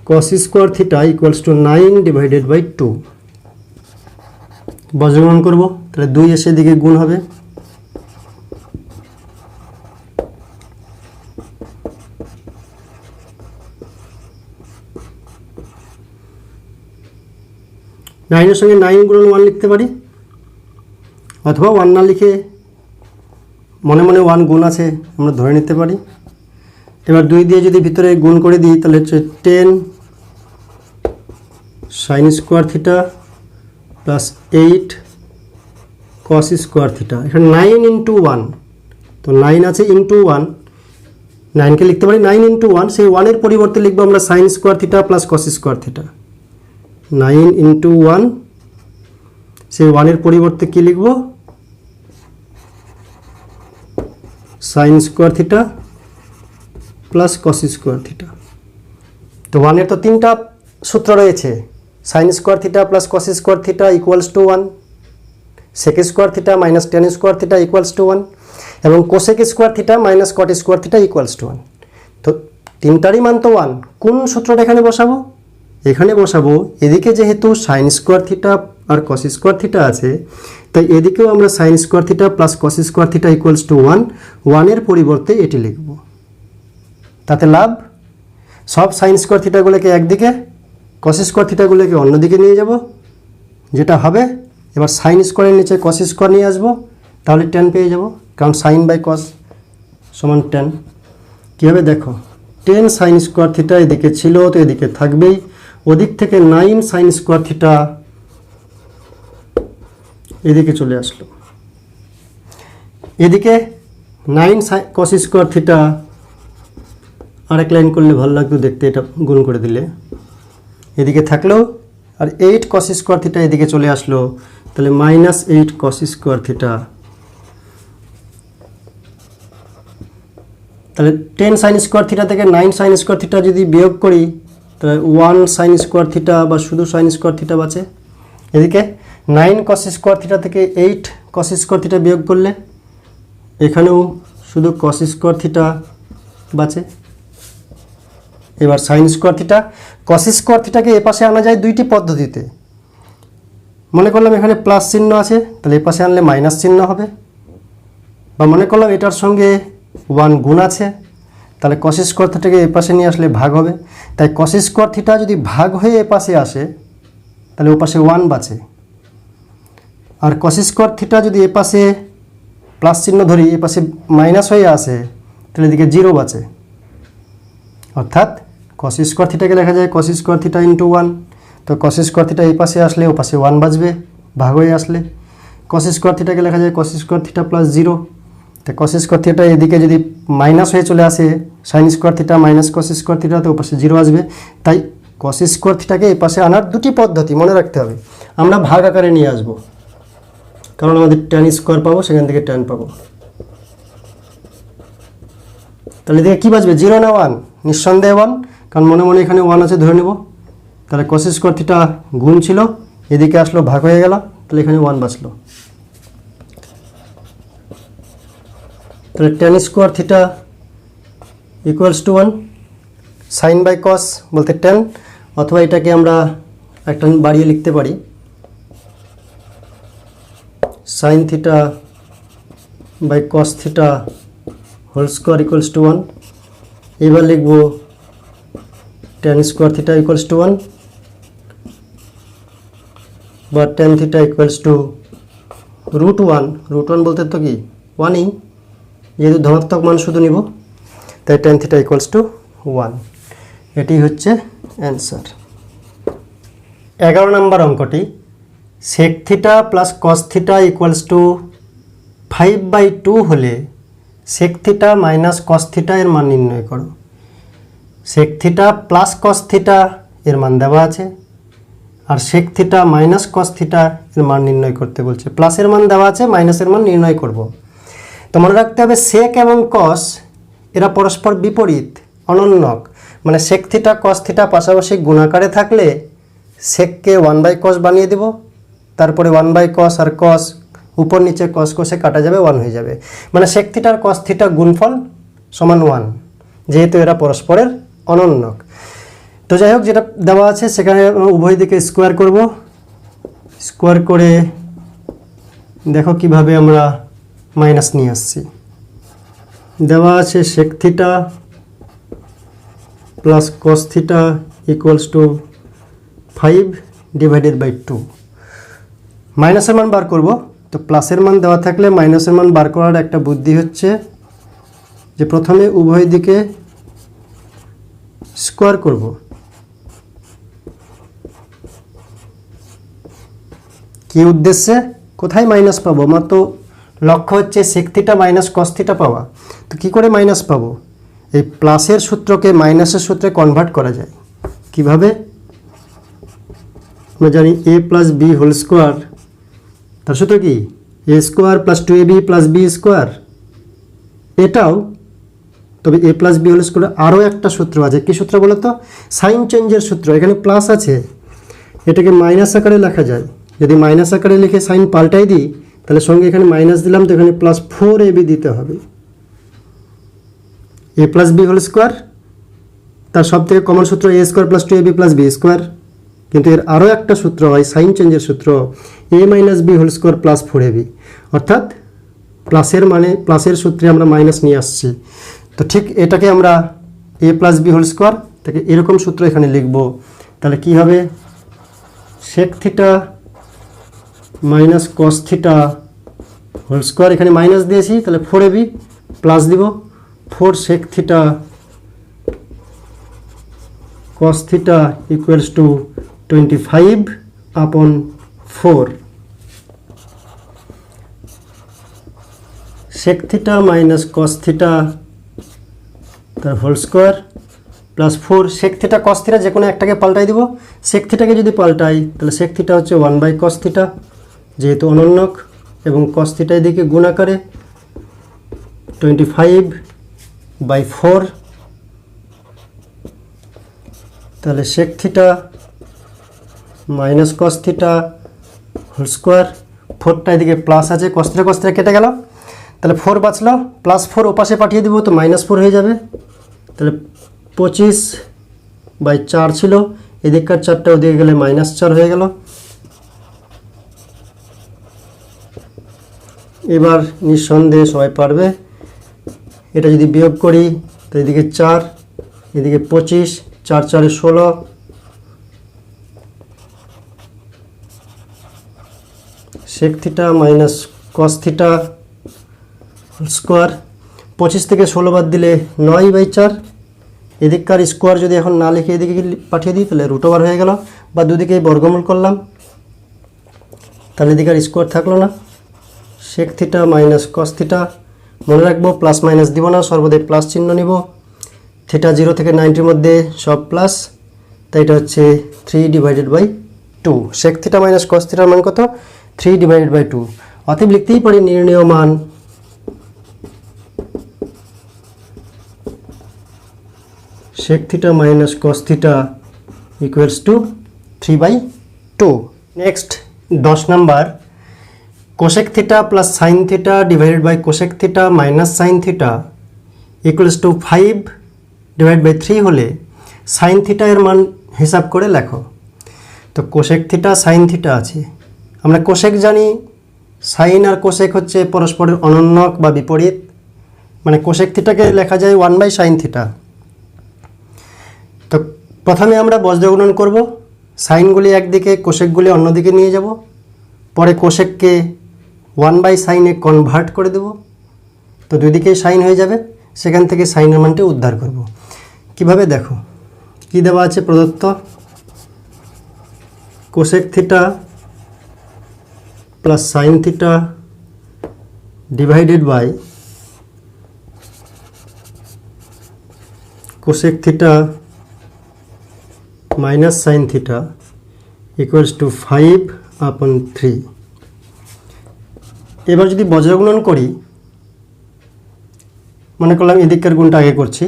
cos square theta equals to 9 divided by 2। বজ্রগুণন করব, তাহলে 2 এসে দিকে গুণ হবে, নাইনের সঙ্গে 9 গুণন 1 লিখতে পারি, অথবা 1 না লিখে মনে মনে 1 গুণ আছে আমরা ধরে নিতে পারি। এবার 2 দিয়ে যদি ভিতরে গুণ করে দিই, তাহলে হচ্ছে 10 সাইন স্কোয়ার থিটা প্লাস 8 কস স্কোয়ার থিটা। এখানে 9 ইন্টু 1, তো 9 আছে ইন্টু 1, 9কে লিখতে পারি 9 ইন্টু 1। সেই 1-এর পরিবর্তে লিখবো আমরা sine square theta plus cos square theta. 9 into 1, সেই 1-এর পরিবর্তে কী লিখব, sine square theta plus cos square theta. তো 1-এর তো 3টা সূত্র রয়েছে, sine square theta plus cos square theta equals to 1, sec square theta minus tan square theta equals to 1, এবং cosec square theta minus cot square theta equals to 1। তো 3টারই মান তো 1। কোন সূত্রটা এখানে বসাবো? এখানে বসাবো, এদিকে যেহেতু সাইন স্কোয়ার থিটা আর কস স্কোয়ার থিটা আছে, তাই এদিকেও আমরা sine square theta plus cos square theta equals to 1, 1-এর পরিবর্তে এটি লিখব। তাতে লাভ, সব সাইন স্কোয়ার থিটাগুলোকে একদিকে, কস স্কোয়ার থিটাগুলোকে অন্যদিকে নিয়ে যাব, যেটা হবে এবার সাইন স্কোয়ারের নিচে কস স্কোয়ার নিয়ে আসবো, তাহলে ট্যান পেয়ে যাব, কারণ সাইন বাই কস সমান ট্যান। কীভাবে দেখো, 10 সাইন স্কোয়ার থিটা এদিকে ছিল, তো এদিকে থাকবেই, ওদিক থেকে 9 সাইন স্কোয়ার থিটা এদিকে চলে আসলো, এদিকে 9 কস স্কোয়ার থিটা আরেক লাইন করলে ভালো লাগতো দেখতে, এটা গুণ করে দিলে এদিকে থাকলো, আর 8 কস স্কোয়ার থিটা এদিকে চলে আসলো, তাহলে মাইনাস 8 কস স্কোয়ার থিটা। তাহলে 10 সাইন স্কোয়ার থিটা থেকে 9 সাইন স্কোয়ার থিটা যদি বিয়োগ করি, তাহলে 1 সাইন স্কোয়ার থিটা বা শুধু সাইন স্কোয়ার থিটা বাঁচে। এদিকে 9 কস স্কোয়ার থিটা থেকে 8 কস স্কোয়ার থিটা বিয়োগ করলে এখানেও শুধু কস স্কোয়ার থিটা বাঁচে। এবার sine square theta, cos square থিটাকে এপাশে আনা যায় 2টি পদ্ধতিতে। মনে করলাম এখানে প্লাস চিহ্ন আছে, তাহলে এপাশে আনলে মাইনাস চিহ্ন হবে, বা মনে করলাম এটার সঙ্গে 1 গুণ আছে, তাহলে কস স্কোয়ার থিটাকে এপাশে নিয়ে আসলে ভাগ হবে। তাই কস স্কোয়ার থিটা যদি ভাগ হয়ে এপাশে আসে, তাহলে ওপাশে 1 বাঁচে, আর কস স্কোয়ার থিটা যদি এপাশে প্লাস চিহ্ন ধরি, এপাশে মাইনাস হয়ে আসে, তাহলে এদিকে 0 বাঁচে। অর্থাৎ কস স্কোয়ার থিটাকে লেখা যায় কস স্কোয়ার থিটা ইন্টু 1, তো কস স্কোয়ার থিটা এই পাশে আসলে ও পাশে 1 বাঁচবে ভাগ হয়ে আসলে। কস স্কোয়ার থিটাকে লেখা যায় কস স্কোয়ার থিটা প্লাস 0, তো কস স্কোয়ার থিটা এদিকে যদি মাইনাস হয়ে চলে আসে, sign square theta minus cos square theta, তো ও পাশে 0 আসবে। তাই কস স্কোয়ার থিটাকে এই পাশে আনার 2টি পদ্ধতি মনে রাখতে হবে। আমরা ভাগ আকারে নিয়ে আসব, কারণ আমাদের ট্যান স্কোয়ার পাবো, সেখান থেকে ট্যান পাবো। তাহলে এদিকে কী বাঁচবে, 0 না 1? নিঃসন্দেহে 1, কারণ মনে মনে এখানে 1 আছে ধরে নেব। তাহলে কস স্কোয়ার থিটা গুণ ছিল, এদিকে আসলো ভাগ হয়ে গেল, তাহলে এখানে 1 বাঁচলো। তাহলে tan square theta equals to 1, sine by cos বলতে ট্যান, অথবা এটাকে আমরা একটা বাড়িয়ে লিখতে পারি, sine theta by cos theta whole square equals to 1। এবার লিখব tan square theta equals to 1 বা tan theta equals to root 1। Root 1 বলতে তো কি 1ই, যেহেতু ধনাত্মক মান শুধু নিব তাই tan থিটা ইকুয়ালস টু 1। এটি হচ্ছে অ্যান্সার। 11 নম্বর অঙ্কটি sec theta plus cos theta equals two 5/2 হলে sec theta minus cos theta এর মান নির্ণয় করো। sec theta plus cos theta এর মান দেওয়া আছে, আর sec theta minus cos theta এর মান নির্ণয় করতে বলছে। প্লাসের মান দেওয়া আছে, মাইনাসের মান নির্ণয় করব। তো মনে রাখতে হবে sec এবং cos এরা পরস্পর বিপরীত, অনন্যক। মানে sec থিটা cos থিটা পাশাপাশি গুণাকারে থাকলে secকে 1/cos বানিয়ে দেব, তারপরে 1/cos আর cos উপর নিচে cos cosে কাটা যাবে, 1 হয়ে যাবে। মানে sec থিটা আর cos থিটা গুণফল সমান 1, যেহেতু এরা পরস্পরের অনন্যক। তো যাই হোক, যেটা দেওয়া আছে সেখানে উভয় দিকে স্কোয়ার করব। স্কোয়ার করে দেখো কিভাবে আমরা মাইনাস নিয়ে আসছি। দেওয়া আছে sec theta plus cos theta equals two 5/2। মাইনাসের মান বার করব। তো প্লাসের মান দেওয়া থাকলে মাইনাসের মান বার করার একটা বুদ্ধি হচ্ছে যে প্রথমে উভয় দিকে স্কোয়ার করব। কি উদ্দেশ্যে? কোথায় মাইনাস পাবো? আমার তো লক্ষ্য হচ্ছে sec theta minus cos theta পাওয়া। তো কি করে মাইনাস পাবো? এই প্লাসের সূত্রকে মাইনাসের সূত্রে কনভার্ট করা যায়। কিভাবে? আমরা জানি a plus B whole square, তার সূত্র কি a square plus 2ab plus B square. এটাও, তবে a plus B whole square আরও একটা সূত্র আছে। কি সূত্র বলো তো? সাইন চেঞ্জের সূত্র। এখানে প্লাস আছে, এটাকে মাইনাস আকারে লেখা যায়। যদি মাইনাস আকারে লিখে সাইন পাল্টাই দিই তাহলে সঙ্গে এখানে মাইনাস দিলাম, তো এখানে প্লাস 4ab দিতে হবে। a plus B whole square, তার সব থেকে কমন সূত্র a square plus 2ab plus B square. কিন্তু এর আরও একটা সূত্র হয় সাইন চেঞ্জের সূত্র, a minus B whole square plus 4ab। অর্থাৎ প্লাসের মানে প্লাসের সূত্রে আমরা মাইনাস নিয়ে আসছি। তো ঠিক এটাকে আমরা a plus B whole square, তাকে এরকম সূত্র এখানে লিখব। তাহলে কি হবে? sec theta minus cos theta whole square, এখানে মাইনাস দিয়েছি তাহলে 4ab প্লাস দিব 4 sec theta cos theta equals to 25/4। sec theta minus cos theta তার whole square plus 4 sec theta cos theta যে কোনো একটাকে পাল্টাই দিব। sec থিটাকে যদি পাল্টাই তাহলে sec থিটা হচ্ছে 1/cos থিটা, যেহেতু অনন্যক, এবং cos থিটা এদিকে গুণ আকারে 25/4। তাহলে sec theta minus cos theta whole square, 4টা এদিকে প্লাস আছে, cos থিটা কেটে গেল, তাহলে 4 বাঁচলো, প্লাস 4 ওপাশে পাঠিয়ে দিব তো -4 হয়ে যাবে। তাহলে 25/4 ছিল, এদিককার 4টা ওদিকে গেলে -4 হয়ে গেল। এবার নিঃসন্দেহে সবাই পারবে, এটা যদি বিয়োগ করি তো এদিকে 4, এদিকে 25, 4 4 16, sec theta minus cos theta whole square. 25 থেকে 16 বাদ দিলে 9/4। এদিককার স্কোয়ার যদি এখন না লিখে এদিকে পাঠিয়ে দিই তাহলে √ওভার হয়ে গেল, বা দুদিকেই বর্গমূল করলাম, তাহলে এদিকে স্কোয়ার থাকলো না। sec theta minus cos theta, মনে রাখবো প্লাস মাইনাস দিব না, সর্বদাই প্লাস চিহ্ন নিব। থিটা 0 থেকে 90-র মধ্যে সব প্লাস, তাই এটা হচ্ছে 3/2। sec থিটা মাইনাস cos থিটার মান কত? 3/2। অতএব লিখতেই পারি নির্ণেয় মান sec theta minus cos theta equals to 3/2। Next 10 number, cosec theta plus sine theta divided by cosec theta minus sine theta equals to 5/3 হলে সাইন থিটা এর মান হিসাব করে লেখো। তো cosec থিটা সাইন থিটা আছে, আমরা cosec জানি, সাইন আর cosec হচ্ছে পরস্পরের অনন্যক বা বিপরীত। মানে কোসেক থিটাকে লেখা যায় 1/sin থিটা। তো প্রথমে আমরা বজ্রগুণন করব, সাইনগুলি একদিকে কোসেকগুলি অন্যদিকে নিয়ে যাব, পরে কোসেককে 1/sin কনভার্ট করে দেব, তো দুই দিকেই সাইন হয়ে যাবে, সেখান থেকে সাইনের মানটি উদ্ধার করব। কিভাবে দেখো, কি দেওয়া আছে প্রদত্ত, cosec theta plus sine theta divided by cosec theta minus sine theta equals to 5/3। এবার যদি বজ্রগুণন করি, মনে করলাম এদিকের গুণটা আগে করছি,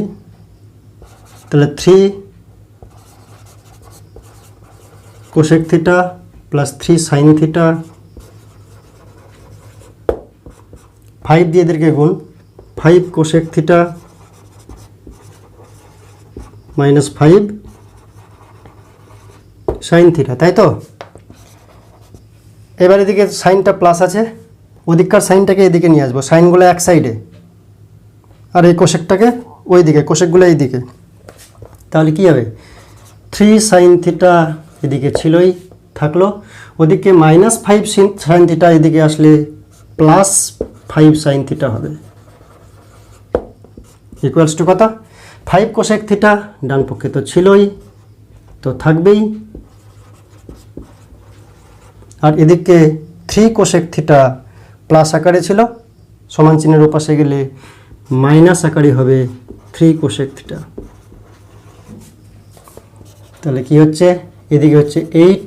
তাহলে 3 cosec theta plus 3 sine theta, 5 দিয়ে এদেরকে গুণ, 5 cosec theta minus 5 sine theta, তাই তো? এবার এদিকে সাইনটা প্লাস আছে, ওদিককার সাইনটাকে এদিকে নিয়ে আসবো, সাইনগুলো এক সাইডে আর এই কোসেকটাকে ওই দিকে, কোসেকগুলো এই দিকে, তাহলে কি হবে 3 সাইন থিটা এদিকে ছিলই, থাকলো, ওদিকে -5 সাইন থিটা এদিকে আসলে +5 সাইন থিটা হবে, ইকুয়ালস টু কত 5 কোসেক থিটা, ডান পক্ষে তো ছিলই, তো থাকবেই, আর এদিকে 3 কোসেক থিটা প্লাস আকারে ছিল, সমান চিহ্নের ওপাশে গেলে মাইনাস আকারে হবে 3 কোসেক থিটা। তাহলে কি হচ্ছে, এদিকে হচ্ছে 8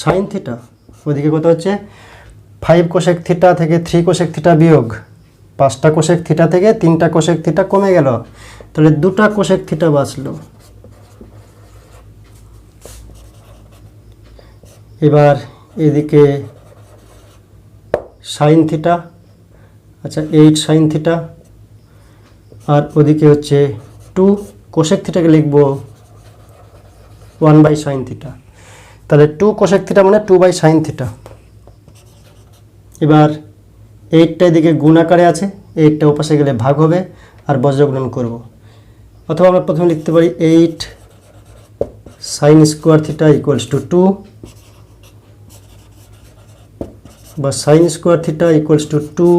সাইন থিটা, ওদিকে কত হচ্ছে 5 কোসেক থিটা থেকে 3 কোসেক থিটা বিয়োগ 5টা কোসেক থিটা থেকে 3টা কোসেক থিটা কমে গেল, তাহলে 2টা কোসেক থিটা বাঁচলো। এবার এদিকে সাইন থিটা, আচ্ছা 8 সাইন থিটা, আর ওদিকে হচ্ছে 2 কোসেক থিটাকে লিখব 1/sin থিটা, তাহলে 2 কোসেক থিটা মানে 2/sin থিটা। এবার 8টা এদিকে গুণ আকারে আছে, 8টা ওপাশে গেলে ভাগ হবে, আর বজ্রগুণন করব, অথবা আমরা প্রথমে লিখতে পারি 8 sine square theta equals to 2, বা sine square theta equals to 2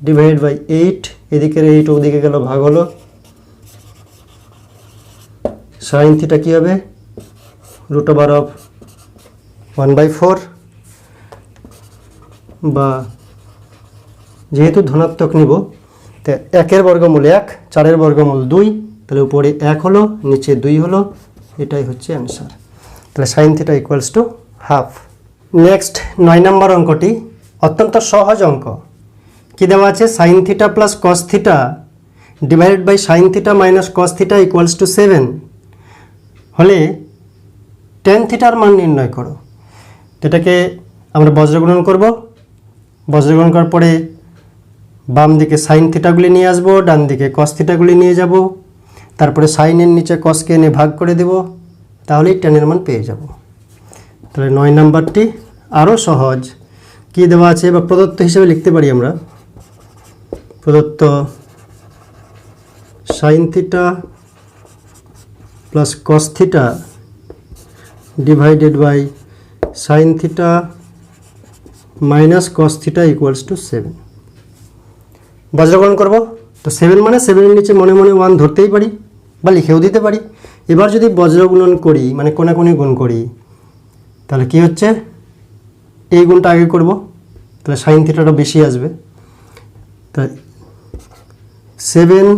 divide by 8, এদিকের 8 ওদিকে গেল ভাগ হলো, সাইন থিটা কী হবে √1/4, বা যেহেতু ধনাত্মক নিব তো 1-এর বর্গমূল 1, 4-এর বর্গমূল 2, তাহলে উপরে 1 হলো, নিচে 2 হলো, এটাই হচ্ছে অ্যান্সার। তাহলে sine theta equals to half. Next 9 number অঙ্কটি অত্যন্ত সহজ অঙ্ক। কী দেওয়া আছে, sine theta plus cos theta divided by sine theta minus cos theta equals to 7 হলে টেন থিটার মান নির্ণয় করো। এটাকে আমরা বজ্রগুণন করব, বজ্রগুণন করার পরে বাম দিকে সাইন থিটাগুলি নিয়ে আসবো, ডান দিকে কস থিটাগুলি নিয়ে যাব, তারপরে সাইনের নিচে কসকে এনে ভাগ করে দেব, তাহলেই টেনের মান পেয়ে যাব। তাহলে 9 নাম্বারটি আরও সহজ। কি দেওয়া আছে বা প্রদত্ত হিসেবে লিখতে পারি আমরা, প্রদত্ত sine theta plus cos theta divided by sine theta minus cos theta equals to 7। বজ্রগুণন করব, তো 7 মানে 7-এর নিচে মনে মনে 1 ধরতেই পারি বা লিখেও দিতে পারি। এবার যদি বজ্রগুণন করি মানে কোনাকুনি গুণ করি, তাহলে কি হচ্ছে, এই গুণটা আগে করব, তাহলে সাইন থিটাটা বেশি আসবে, তাই 7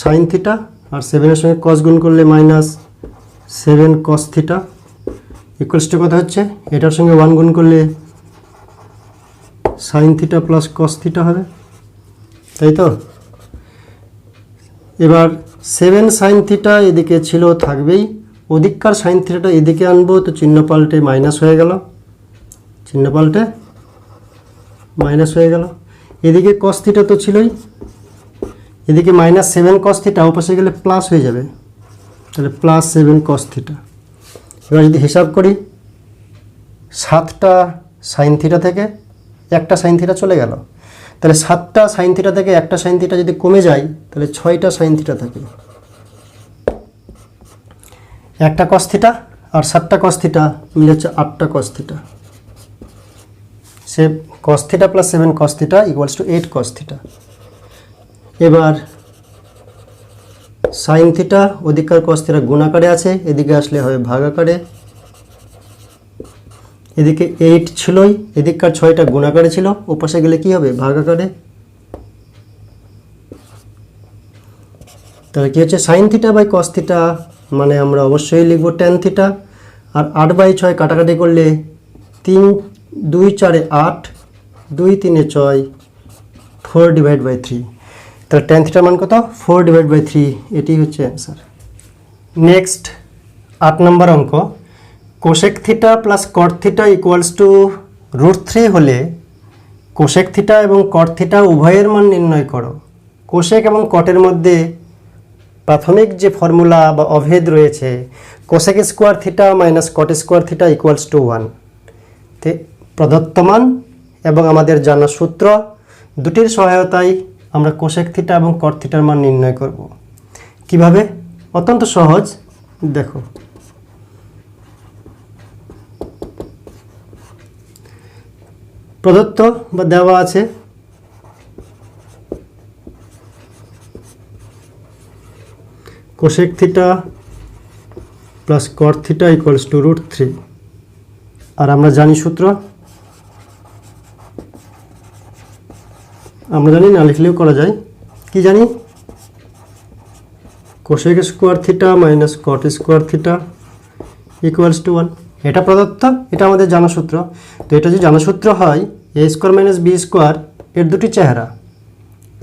সাইন থিটা আর 7-এর সঙ্গে কস গুণ করলে -7 কস থিটা ইকুয়ালস টু কথা হচ্ছে, এটার সঙ্গে 1 গুণ করলে sign theta plus cos theta হবে, তাই তো? এবার 7 সাইন থিটা এদিকে ছিল, থাকবেই, ওদিককার সাইন থিটাটা এদিকে আনবো, তো চিহ্ন পাল্টে মাইনাস হয়ে গেল, চিহ্ন পাল্টে মাইনাস হয়ে গেল, এদিকে কস থিটা তো ছিলই, এদিকে -7 কস থিটা ওপাশে গেলে প্লাস হয়ে যাবে, তাহলে +7 কস থিটা। এবার যদি হিসাব করি, 7টা সাইন থিটা থেকে একটা সাইন থিটা চলে গেল, তাহলে 7টা সাইন থিটা থেকে একটা সাইন থিটা যদি কমে যায় তাহলে 6টা সাইন থিটা থাকে, একটা কস থিটা আর 7টা কস থিটা মিলে হচ্ছে 8টা কস থিটা। সে cos theta plus 7 cos theta equals to 8 cos theta. এবার সাইন থিটা ওদিককার কস থিটা গুণাকারে আছে, এদিকে আসলে হবে ভাগাকারে। এদিকে 8 ছিলই, এদিককার 6টা গুণাকারে ছিল, ওপাশে গেলে কি হবে ভাগাকারে। তাহলে কি হচ্ছে sine theta by cos theta মানে আমরা অবশ্যই লিখব ট্যান থিটা। আর 8/6 কাটাকাটি করলে 3 2 4 8, 2 3 6, 4/3। তাহলে ট্যান থিটার মান কত 4/3, এটি হচ্ছে অ্যান্সার। নেক্সট 8 নম্বর অঙ্ক, cosec theta plus cot theta equals two √3 হলে কোসেক থিটা এবং কট থিটা উভয়ের মান নির্ণয় করো। কোসেক এবং কটের মধ্যে প্রাথমিক যে ফর্মুলা বা অভেদ রয়েছে cosec square theta minus cot square theta equals to 1, তে প্রদত্ত মান এবং আমাদের জানা সূত্র দুটির সহায়তায় আমরা কোসেক থিটা এবং কট থিটার মান নির্ণয় করব। কিভাবে? অত্যন্ত সহজ, দেখো। প্রদত্ত বা দেওয়া আছে cosec theta plus cot theta equals two √3, আর আমরা জানি সূত্র, আমরা জানি না লিখলেও করা যায়। কি জানি? Cosec square theta minus cot square theta equals to 1। এটা প্রদত্ত, এটা আমাদের জানা সূত্র। তো এটা যদি জানা সূত্র হয় A square minus B square, এর দুটি চেহারা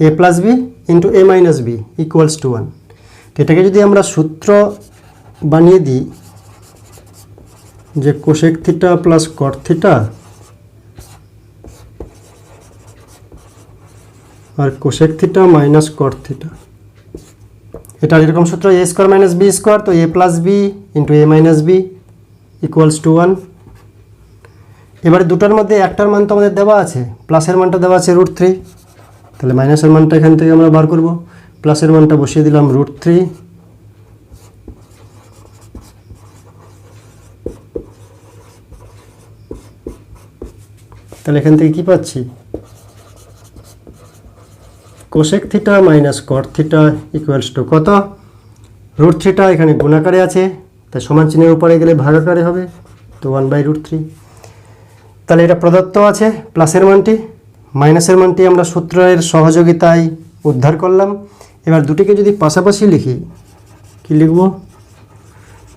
A plus B into A minus B equals to 1। তো এটাকে যদি আমরা সূত্র বানিয়ে দিই যে cosec theta plus cot theta আর cosec theta minus cot theta, এটা এরকম সূত্র A square minus B square, তো A plus B into A minus B equals to 1। এবারে দুটোর মধ্যে একটার মান তো আমাদের দেওয়া আছে, প্লাসের মানটা দেওয়া আছে √3, তাহলে মাইনাসের মানটা এখান থেকে আমরা বার করব। প্লাসের মানটা বসিয়ে দিলাম √3, তাহলে এখান থেকে কি পাচ্ছি? Cosec theta minus cot theta equals to কত? √3টা এখানে গুণাকারে আছে, তাই সমান চিহ্নের উপরে গেলে ভাগাকারে হবে, তো 1/√3। তাহলে এটা প্রদত্ত আছে প্লাসের মানটি, মাইনাসের মানটি আমরা সূত্রের সহযোগিতায় উদ্ধার করলাম। এবার দুটিকে যদি পাশাপাশি লিখি, কি লিখব?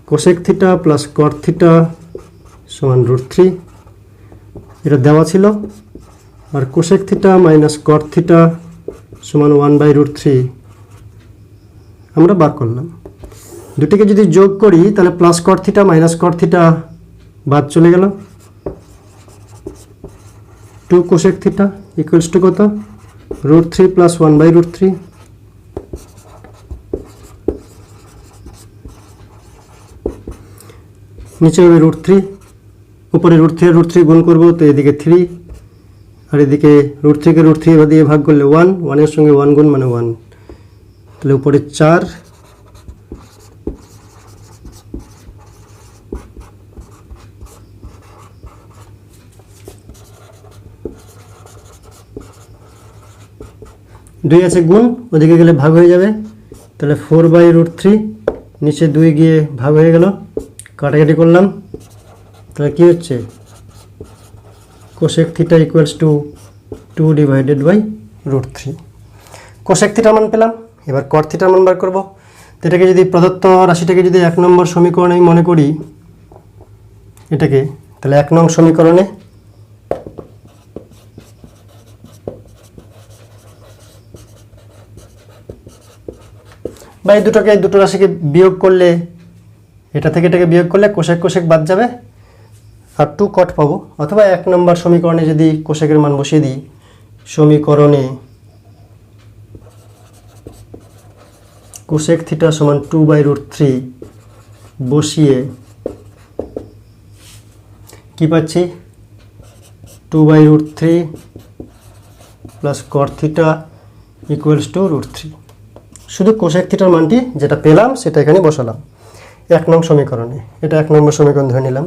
Cosec theta plus cot theta সমান √3, এটা দেওয়া ছিল, আর cosec theta minus cot theta সমান 1/√3 আমরা বার করলাম। দুটিকে যদি যোগ করি তাহলে plus cot theta minus cot theta বাদ চলে গেল, 2 কোসেক থিটা ইকুয়ালস টু কত? √3 প্লাস 1/√3। নিচে হবে √3, উপরে √3 গুণ করবো, তো এদিকে 3 আর এদিকে √3 কে √3 দিয়ে ভাগ করলে 1, 1 এর সঙ্গে 1 গুণ মানে 1, তাহলে উপরে 4, দুই আছে গুণ, ওদিকে গেলে ভাগ হয়ে যাবে, তাহলে 4/√3, নিচে 2 গিয়ে ভাগ হয়ে গেল, কাটাকাটি করলাম, তাহলে কি হচ্ছে? Cosec theta equals two 2/√3। Cosec থিটার মান পেলাম। এবার কট থিটার মান বার করব। তো এটাকে যদি প্রদত্ত রাশিটাকে যদি 1 নম্বর সমীকরণে মনে করি এটাকে, তাহলে 1 নং সমীকরণে বা এই দুটো রাশিকে বিয়োগ করলে, এটা থেকে এটাকে বিয়োগ করলে কোসেক কোসেক বাদ যাবে আর 2 কট পাবো। অথবা 1 নম্বর সমীকরণে যদি কোসেকের মান বসিয়ে দিই, সমীকরণে কোসেক থিটা সমান 2/√3 বসিয়ে কি পাচ্ছি? 2/√3 plus cot theta equals two √3। শুধু কোসেক থিটার মানটি যেটা পেলাম সেটা এখানে বসালাম 1 নং সমীকরণে। এটা 1 নম্বর সমীকরণ ধরে নিলাম।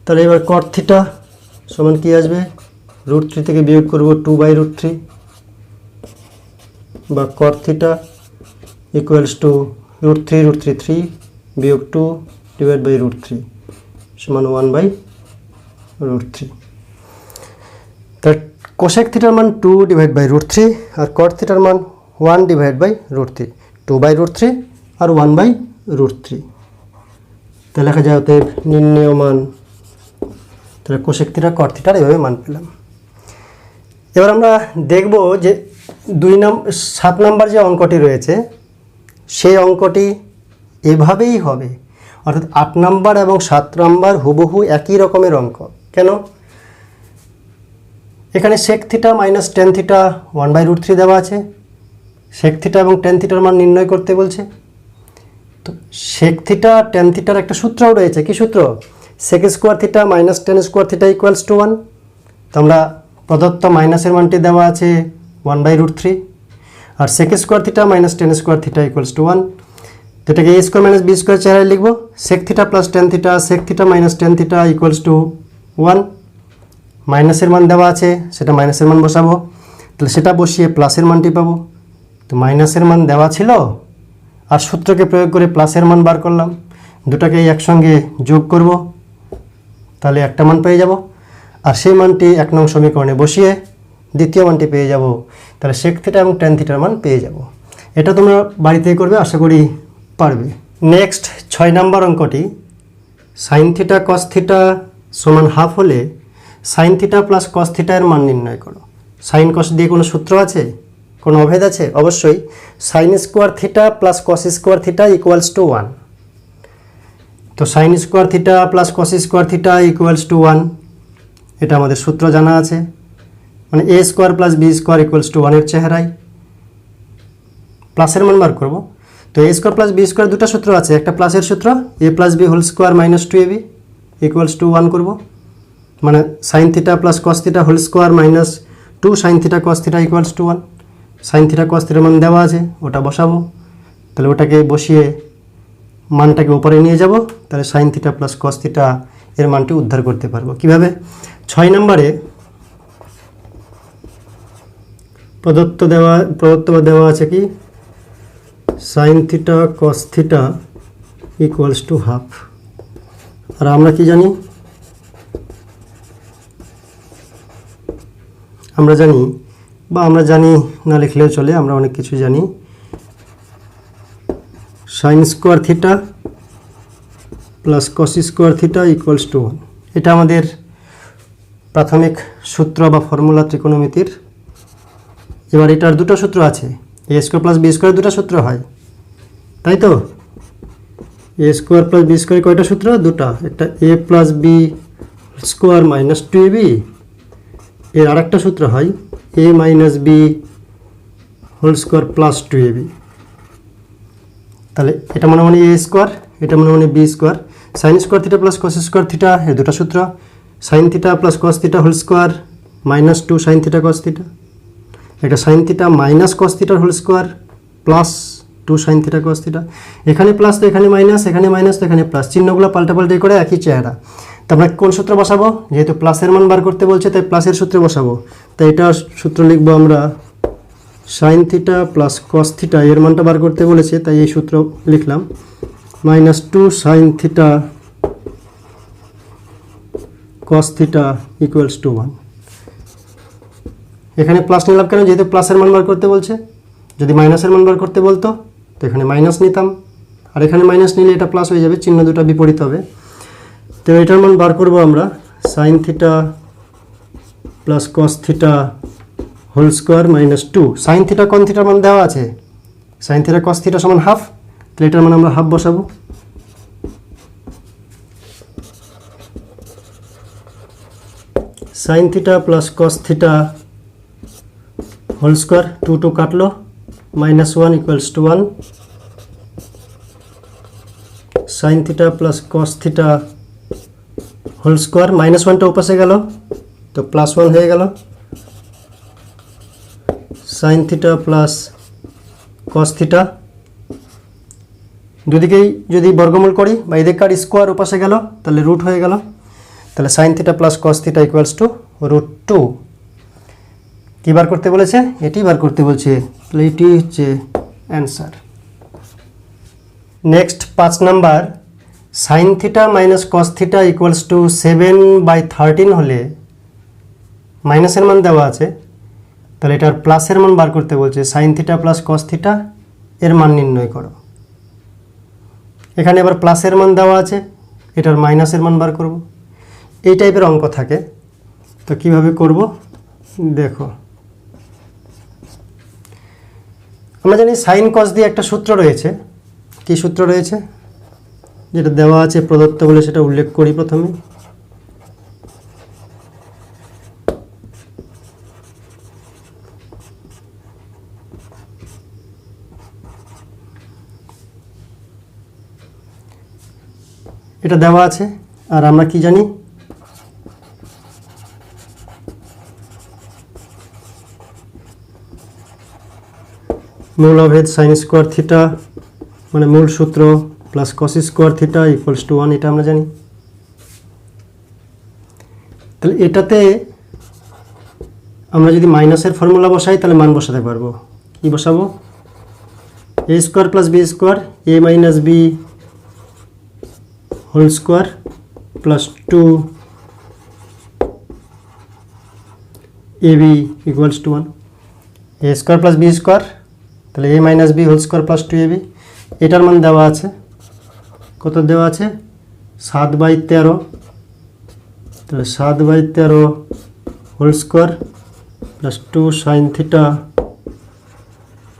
তাহলে এবার কট থিটা সমান কি আসবে, √3 থেকে বিয়োগ করব 2/√3 বা কট থিটা ইকুয়ালস টু √3 3 বিয়োগ 2 ডিভাইড বাই √3 সমান 1/√3। তার কোসেক থিটার মান 2 ডিভাইড বাই √3 আর কট থিটার মান 1 ডিভাইড বাই √3, 2/√3 আর 1/√3। তাহলে লেখা যায় অতএব নির্ণেয় মান। তাহলে কোসেক থিটা কট থিটার এভাবে মান পেলাম। এবার আমরা দেখব যে 7 নম্বর যে অঙ্কটি রয়েছে সেই অঙ্কটি এভাবেই হবে, অর্থাৎ 8 নম্বর এবং 7 নম্বর হুবহু একই রকমের অঙ্ক। কেন? এখানে sec theta minus tan theta 1/√3 দেওয়া আছে। সেক থিটা এবং টেন থিটার মান নির্ণয় করতে বলছে। তো সেক থিটা টেন থিটার একটা সূত্রও রয়েছে। কি সূত্র? Sec square theta minus tan square theta equals to 1। তো আমরা প্রদত্ত মাইনাসের মানটি দেওয়া আছে 1/√3 আর sec square theta minus tan square theta equals to 1। যেটাকে a square minus B square চেহারায় লিখব। Sec theta plus tan theta sec theta minus tan theta equals to 1। মাইনাসের মান দেওয়া আছে, সেটা মাইনাসের মান বসাবো। তাহলে সেটা বসিয়ে প্লাসের মানটি পাবো। তো মাইনাসের মান দেওয়া ছিল আর সূত্রকে প্রয়োগ করে প্লাসের মান বার করলাম। দুটাকে একসঙ্গে যোগ করব, তাহলে একটা মান পেয়ে যাব। আর সেই মানটি 1 নং সমীকরণে বসিয়ে দ্বিতীয় মানটি পেয়ে যাব। তাহলে সেক থিটা এবং টেন থিটার মান পেয়ে যাব। এটা তোমরা বাড়িতে করবে, আশা করি পারবে। নেক্সট 6 নম্বর অঙ্কটি, সাইন থিটা কস থিটা সমান হাফ হলে sign theta plus cos theta এর মান নির্ণয় করো। সাইন কস দিয়ে কোনো সূত্র আছে, কোনো অভেদ আছে? অবশ্যই। Sine square theta plus cos square theta equals to 1। তো sine square theta plus cos square theta equals to 1, এটা আমাদের সূত্র জানা আছে। মানে এ square plus B square equals to 1 এর চেহারায় প্লাসের মান বার করব। তো এ স্কোয়ার প্লাস বি স্কোয়ার দুটো সূত্র আছে। একটা প্লাসের সূত্র A plus B whole square minus 2ab equals to 1 করব। মানে sine theta plus cos theta whole square minus 2 sine theta cos theta equals to 1। Sine theta cos থিটার মান দেওয়া আছে, ওটা বসাবো। তাহলে ওটাকে বসিয়ে মানটাকে উপরে নিয়ে যাব। তাহলে sine theta plus cos theta এর মানটি উদ্ধার করতে পারবো। কিভাবে? 6 নম্বরে প্রদত্ত দেওয়া আছে কি, sine theta cos theta equals to half. আর আমরা কি জানি? আমরা জানি না লিখলেও চলে, আমরা অনেক কিছু জানি। Sine square theta plus cos square theta equals to 1। এটা আমাদের প্রাথমিক সূত্র বা ফর্মুলা ত্রিকোণমিতির। এবার এটার দুটো সূত্র আছে, a square plus B square দুটো সূত্র হয়, তাই তো? এ স্কোয়ার প্লাস বি স্কোয়ার কয়টা সূত্র? দুটা। একটা a plus B square minus 2ab, এর আরেকটা সূত্র হয় এ minus B whole square plus 2ab। তাহলে এটা মনে মনে এ স্কোয়ার, এটা মনে মনে b square. Sine square theta plus cos square theta এর দুটো সূত্র, sine theta plus cos theta whole square minus 2 sine theta cos theta. এটা সাইন থিটা মাইনাস কস থিটার whole square plus 2 sine theta cos theta. এখানে plus তো এখানে minus, এখানে minus তো এখানে প্লাস, চিহ্নগুলো পাল্টাপাল্টি করে একই চেহারা। তো আমরা কোন সূত্র বসাবো? যেহেতু প্লাসের মান বার করতে বলছে তাই প্লাসের সূত্রে বসাবো। তাই এটা সূত্র লিখবো আমরা sine theta plus cos theta, এর মানটা বার করতে বলেছে তাই এই সূত্র লিখলাম minus 2 sine theta cos theta equals to 1। এখানে প্লাস নিলাম কেন? যেহেতু প্লাসের মান বার করতে বলছে। যদি মাইনাসের মান বার করতে বলতো তো এখানে মাইনাস নিতাম, আর এখানে মাইনাস নিলে এটা প্লাস হয়ে যাবে, চিহ্ন দুটো বিপরীত হবে। তো এটার মান বার করবো আমরা sine theta plus cos theta whole square minus 2 sine theta cos থিটার মান দেওয়া আছে, সাইন থিটা কস থিটা সমান হাফ। তাহলে এটার মান আমরা হাফ বসাবো। Sine theta plus cos theta whole square 2 2 কাটলো minus 1 equals to 1। Sine theta plus cos theta whole square minus 1টা উপাসে গেল তো প্লাস 1 হয়ে গেল sine theta plus cos theta, দুদিকেই যদি বর্গমূল করি বা এদিককার স্কোয়ার ওপাশে গেল তাহলে রুট হয়ে গেল, তাহলে sine theta plus cos theta equals to √2। কী বার করতে বলেছে? এটি বার করতে বলছে, তাহলে এটি হচ্ছে answer. Next 5 number, sign theta minus cos theta equals two 7/13 হলে মাইনাসের মান দেওয়া আছে, তাহলে এটার প্লাসের মান বার করতে বলছে। Sign theta plus cos theta এর মান নির্ণয় করো। এখানে আবার প্লাসের মান দেওয়া আছে, এটার মাইনাসের মান বার করব। এই টাইপের অঙ্ক থাকে, তো কিভাবে করব দেখো। আমরা জানি সাইন কস দিয়ে একটা সূত্র রয়েছে। কি সূত্র রয়েছে? যেটা দেওয়া আছে প্রদত্ত বলে সেটা উল্লেখ করি প্রথমে। এটা দেওয়া আছে, আর আমরা কি জানি? মূল অভেদ সাইন স্কোয়ার থিটা মানে মূল সূত্র plus cos square theta equals to 1, এটা আমরা জানি। তাহলে এটাতে আমরা যদি মাইনাসের ফর্মুলা বসাই তাহলে মান বসাতে পারবো। কি বসাবো? A square plus B square A minus B whole square plus 2 ab equals to 1। A square plus B square, তাহলে a minus B whole square plus 2ab। এটার মান দেওয়া আছে, কত দেওয়া আছে? 7/13, তাহলে 7/13 whole square plus 2 sine theta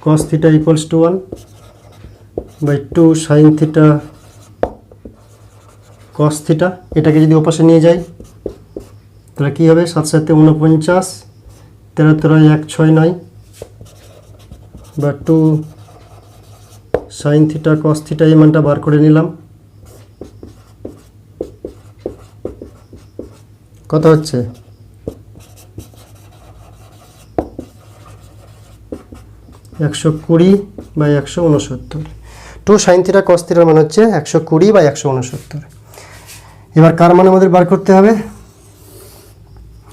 cos theta equals to 1/2 sine theta cos theta. এটাকে যদি ওপাশে নিয়ে যাই তাহলে কী হবে? 7 7 49, 13 13 1 6 9 বা 2 সাইন থিটা কস থিটা, এই মানটা বার করে নিলাম। কত হচ্ছে? 120/169। 2 সাইন থিটা কস থিটার মান হচ্ছে 120/169। এবার কার মান আমাদের বার করতে হবে?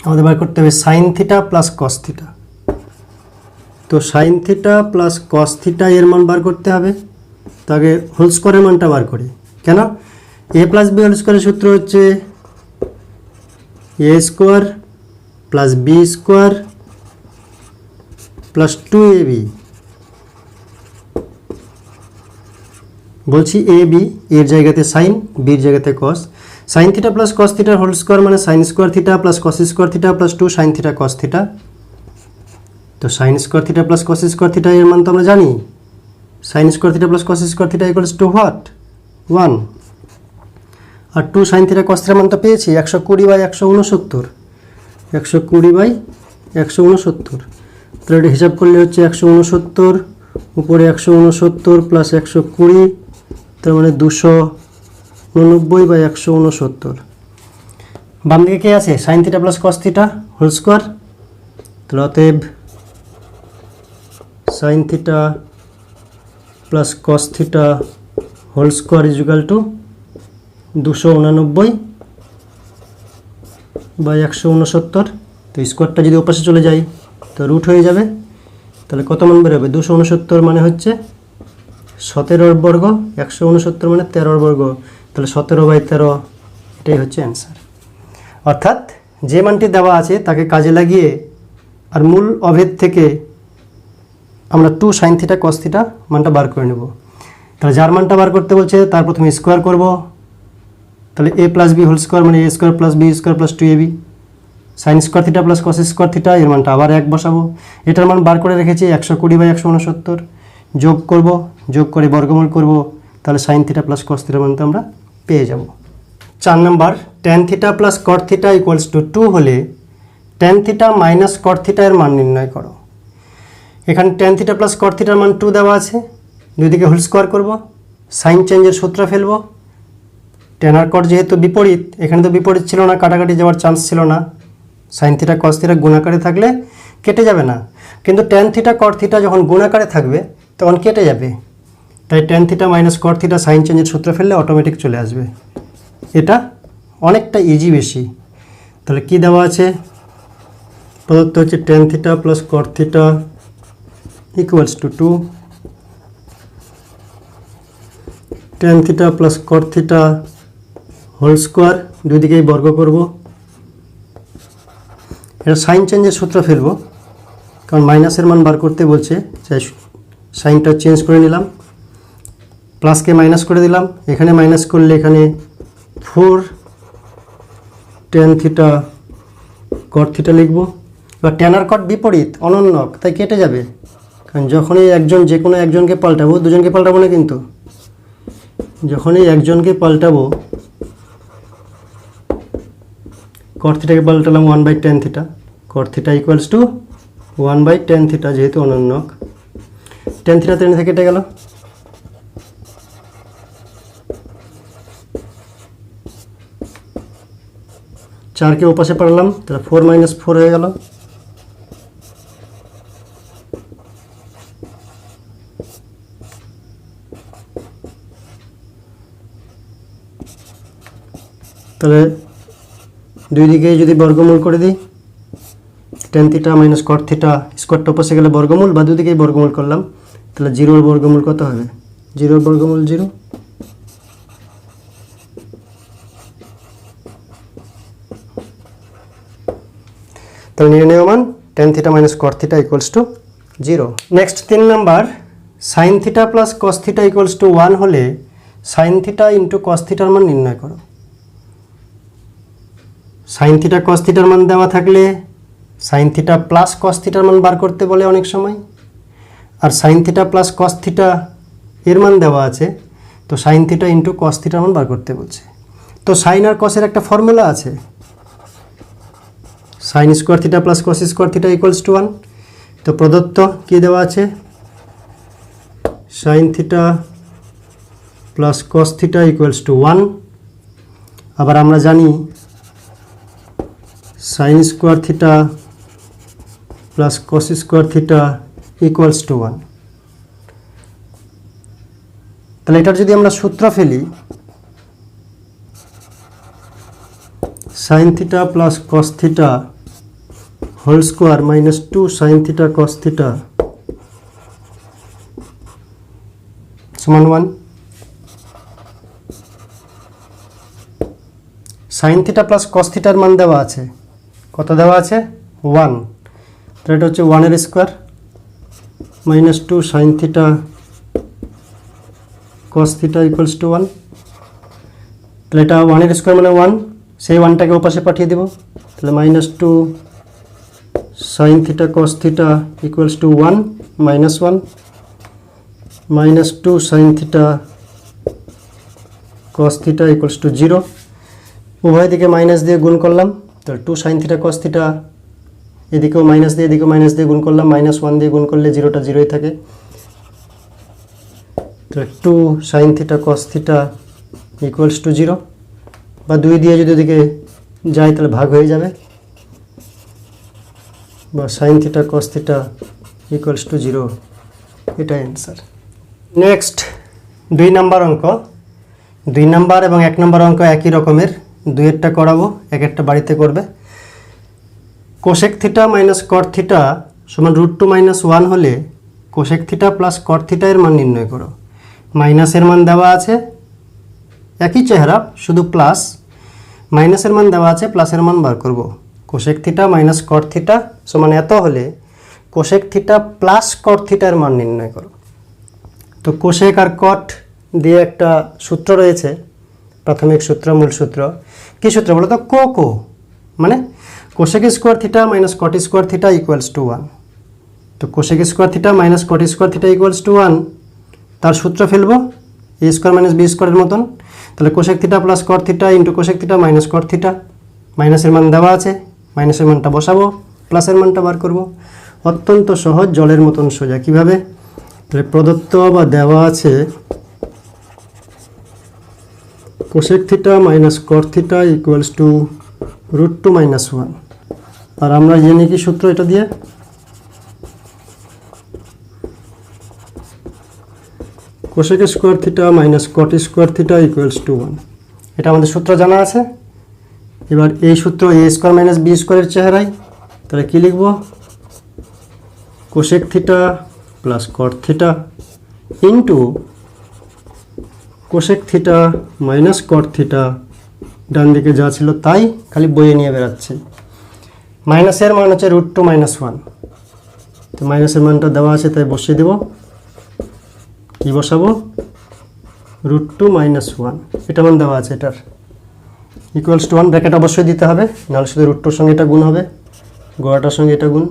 আমাদের বার করতে হবে sine theta plus cos theta. তো sine theta plus cos theta এর মান বার করতে হবে। তাকে হোল স্কোয়ারের মানটা বার করি। কেন? এ প্লাস বি হোল স্কোয়ারের সূত্র হচ্ছে a square plus B square plus 2ab। বলছি এ বি, এর জায়গাতে সাইন, বির জায়গাতে cos. Sine theta plus cos থিটার হোল স্কোয়ার মানে sine square theta plus cos square theta plus 2 sine theta cos theta. তো sine square theta plus cos square theta এর মান তো আমরা জানি। Sine square theta plus cos square theta equals to what? 1। আর 2 sine theta cos থিটার মান তো পেয়েছি 120/169। 120/169, তাহলে এটা হিসাব করলে হচ্ছে 169 উপরে 169 প্লাস 120, তার মানে 289/169। বাম দিকে কে আছে? Sine theta plus cos theta whole square. তাহলে অতএব sine theta plus cos theta whole square is equal to 289/169। তো স্কোয়ারটা যদি ওপাশে চলে যায় তো রুট হয়ে যাবে। তাহলে কত মান বেরোবে? 269 মানে হচ্ছে 17 বর্গ, 169 মানে 13 বর্গ, তাহলে 17/13 এটাই হচ্ছে অ্যান্সার। অর্থাৎ যে মানটি দেওয়া আছে তাকে কাজে লাগিয়ে আর মূল অভেদ থেকে আমরা 2 সাইন থিটা কস থিটা মানটা বার করে নেব। তাহলে যার মানটা বার করতে বলছে তার প্রথমে স্কোয়ার করব। তাহলে a plus B whole square মানে এ square plus B square plus 2ab। Sine square theta plus cos square theta এর মানটা আবার 1 বসাবো। এটার মান বার করে রেখেছি 120/169, যোগ করব, যোগ করে বর্গমূল করব, তাহলে সাইন থিটা প্লাস কস থিটার মানটা আমরা পেয়ে যাব। 4 number, tan theta plus cot theta equals to 2 হলে tan theta minus cot theta এর মান নির্ণয় করো। এখানে ট্যান থিটা প্লাস কট থিটার মান 2 দেওয়া আছে, দুইদিকে হোল স্কোয়ার করব, সাইন চেঞ্জের সূত্র ফেলবো। ট্যান আর কট যেহেতু বিপরীত, এখানে তো বিপরীত ছিল না, কাটাকাটি যাওয়ার চান্স ছিল না। সাইন থিটা কস থিটা গুণাকারে থাকলে কেটে যাবে না, কিন্তু ট্যান থিটা কট থিটা যখন গুণাকারে থাকবে তখন কেটে যাবে, তাই tan theta minus cot theta sine চেঞ্জের সূত্র ফেললে অটোমেটিক চলে আসবে। এটা অনেকটা ইজি বেশি। তাহলে কি দেওয়া আছে, প্রদত্ত হচ্ছে tan theta plus cot theta equals to 2, tan theta plus cot theta whole square, দুই দিকেই বর্গ করব। এটা সাইন চেঞ্জের সূত্র ফেলবো, কারণ মাইনাসের মান বার করতে বলছে, তাই সাইনটা চেঞ্জ করে নিলাম, প্লাসকে মাইনাস করে দিলাম, এখানে মাইনাস করলে এখানে 4 ট্যান থিটা কট থিটা লিখব। এবার ট্যান আর কট বিপরীত অনন্যক, তাই কেটে যাবে, কারণ যখনই একজন যে কোনো একজনকে পাল্টাবো, দুজনকে পাল্টাবো না, কিন্তু যখনই একজনকে পাল্টাবো, কট থিটাকে পাল্টালাম 1/tan theta, cot theta equals two 1/tan theta, যেহেতু অনন্যক। ট্যান থিটা ট্যান থেকে কেটে গেল, চারকে ওপাশে পারলাম, তাহলে 4 - 4 হয়ে গেল। তাহলে দুই দিকে যদি বর্গমূল করে দিই, tan theta minus cot theta, স্কোয়ারটা ওপাশে গেলে বর্গমূল, বা দুদিকেই বর্গমূল করলাম, তাহলে 0-র বর্গমূল কত হবে, 0-র বর্গমূল 0। তাহলে নির্ণেয় মান tan theta minus cot theta equals two 0। Next 3 number, sign theta plus cos theta equals to 1 হলে সাইন থিটা ইন্টু কস থিটার মান নির্ণয় করো। সাইন থিটা কস থিটার মান দেওয়া থাকলে সাইন থিটা প্লাস কস থিটার মান বার করতে বলে অনেক সময়, আর sine theta plus cos theta এর মান দেওয়া আছে, তো সাইন থিটা ইন্টু কস থিটার মান বার করতে বলছে। তো সাইন আর কসের একটা ফর্মুলা আছে, sine square theta plus cos square theta equals to 1। তো প্রদত্ত কি দেওয়া আছে, sine theta plus cos theta equals to 1। আবার আমরা জানি sine square theta plus cos square theta equals to 1। তাহলে এটার যদি আমরা সূত্র ফেলি, sine theta plus cos theta whole square minus 2 sine theta cos theta সমান 1। সাইন থিটা প্লাস কস থিটার মান দেওয়া আছে, কত দেওয়া আছে, 1। তাহলে এটা হচ্ছে 1-এর square minus 2 sine theta cos theta equals to 1। তাহলে এটা 1-এর স্কোয়ার মানে 1, সেই 1টাকে ওপাশে পাঠিয়ে দেব, তাহলে minus 2 sine theta cos theta equals to 1 minus 1, minus 2 sine theta cos theta equals two 0। উভয় দিকে মাইনাস দিয়ে গুণ করলাম, তাহলে 2 সাইন থিটা কস থিটা, এদিকেও মাইনাস দিয়ে এদিকেও মাইনাস দিয়ে গুণ করলাম, মাইনাস 1 দিয়ে গুণ করলে 0টা 0ই থাকে। তাহলে 2 sine theta cos theta equals two 0, বা 2 দিয়ে যদি ওদিকে যায় তাহলে ভাগ হয়ে যাবে, বা sign theta cos theta equals two 0, এটাই অ্যান্সার। নেক্সট 2 নাম্বার অঙ্ক। 2 নাম্বার এবং 1 নাম্বার অঙ্ক একই রকমের, 2-এরটা করাবো, 1-এরটা বাড়িতে করবে। Cosec theta minus cot theta সমান √2 - 1 হলে cosec theta plus cot theta এর মান নির্ণয় করো। মাইনাসের মান দেওয়া আছে, একই চেহারা শুধু প্লাস, মাইনাসের মান দেওয়া আছে, প্লাসের মান বার করব। Cosec theta minus cot theta সমান এত হলে কোসেক থিটা প্লাস কট থিটার মান নির্ণয় করো। তো কোসেক আর কট দিয়ে একটা সূত্র রয়েছে, প্রাথমিক সূত্র, মূল সূত্র। কী সূত্র বলো তো, কো মানে cosec square theta minus cot square theta equals to 1। তো cosec square theta minus cot square theta equals to 1, তার সূত্র ফেলবো এ স্কোয়ার মাইনাস বি স্কোয়ারের মতন। তাহলে cosec theta plus cot theta into cosec theta minus cot theta, মাইনাসের মান দেওয়া আছে, মাইনাসের মানটা বসাবো, প্লাসের মানটা বার করব। অত্যন্ত সহজ, জলের মতন সোজা। কীভাবে, তাহলে প্রদত্ত বা দেওয়া আছে cosec theta minus cot theta equals to √2 - 1। আর আমরা জেনে কি সূত্র, এটা দিয়ে cosec square theta minus cot square theta equals to 1। এটা আমাদের সূত্র জানা আছে। এবার এই সূত্র এ স্কোয়ার মাইনাস বি স্কোয়ারের চেহারায়, তাহলে কী লিখব? Cosec theta plus cot theta into cosec theta minus cot theta, ডান দিকে যা ছিল তাই, খালি বইয়ে নিয়ে বেরাচ্ছি। মাইনাসের মান হচ্ছে √2 - 1, তো মাইনাসের মানটা দেওয়া আছে তাই বসিয়ে দেব। কি বসাবো? √2 - 1, এটা মান দেওয়া আছে, এটার ইকুয়ালস টু 1, ব্র্যাকেট অবশ্যই দিতে হবে, নাহলে শুধু √2 সঙ্গে এটা গুণ হবে, গোড়াটার সঙ্গে এটা গুণ।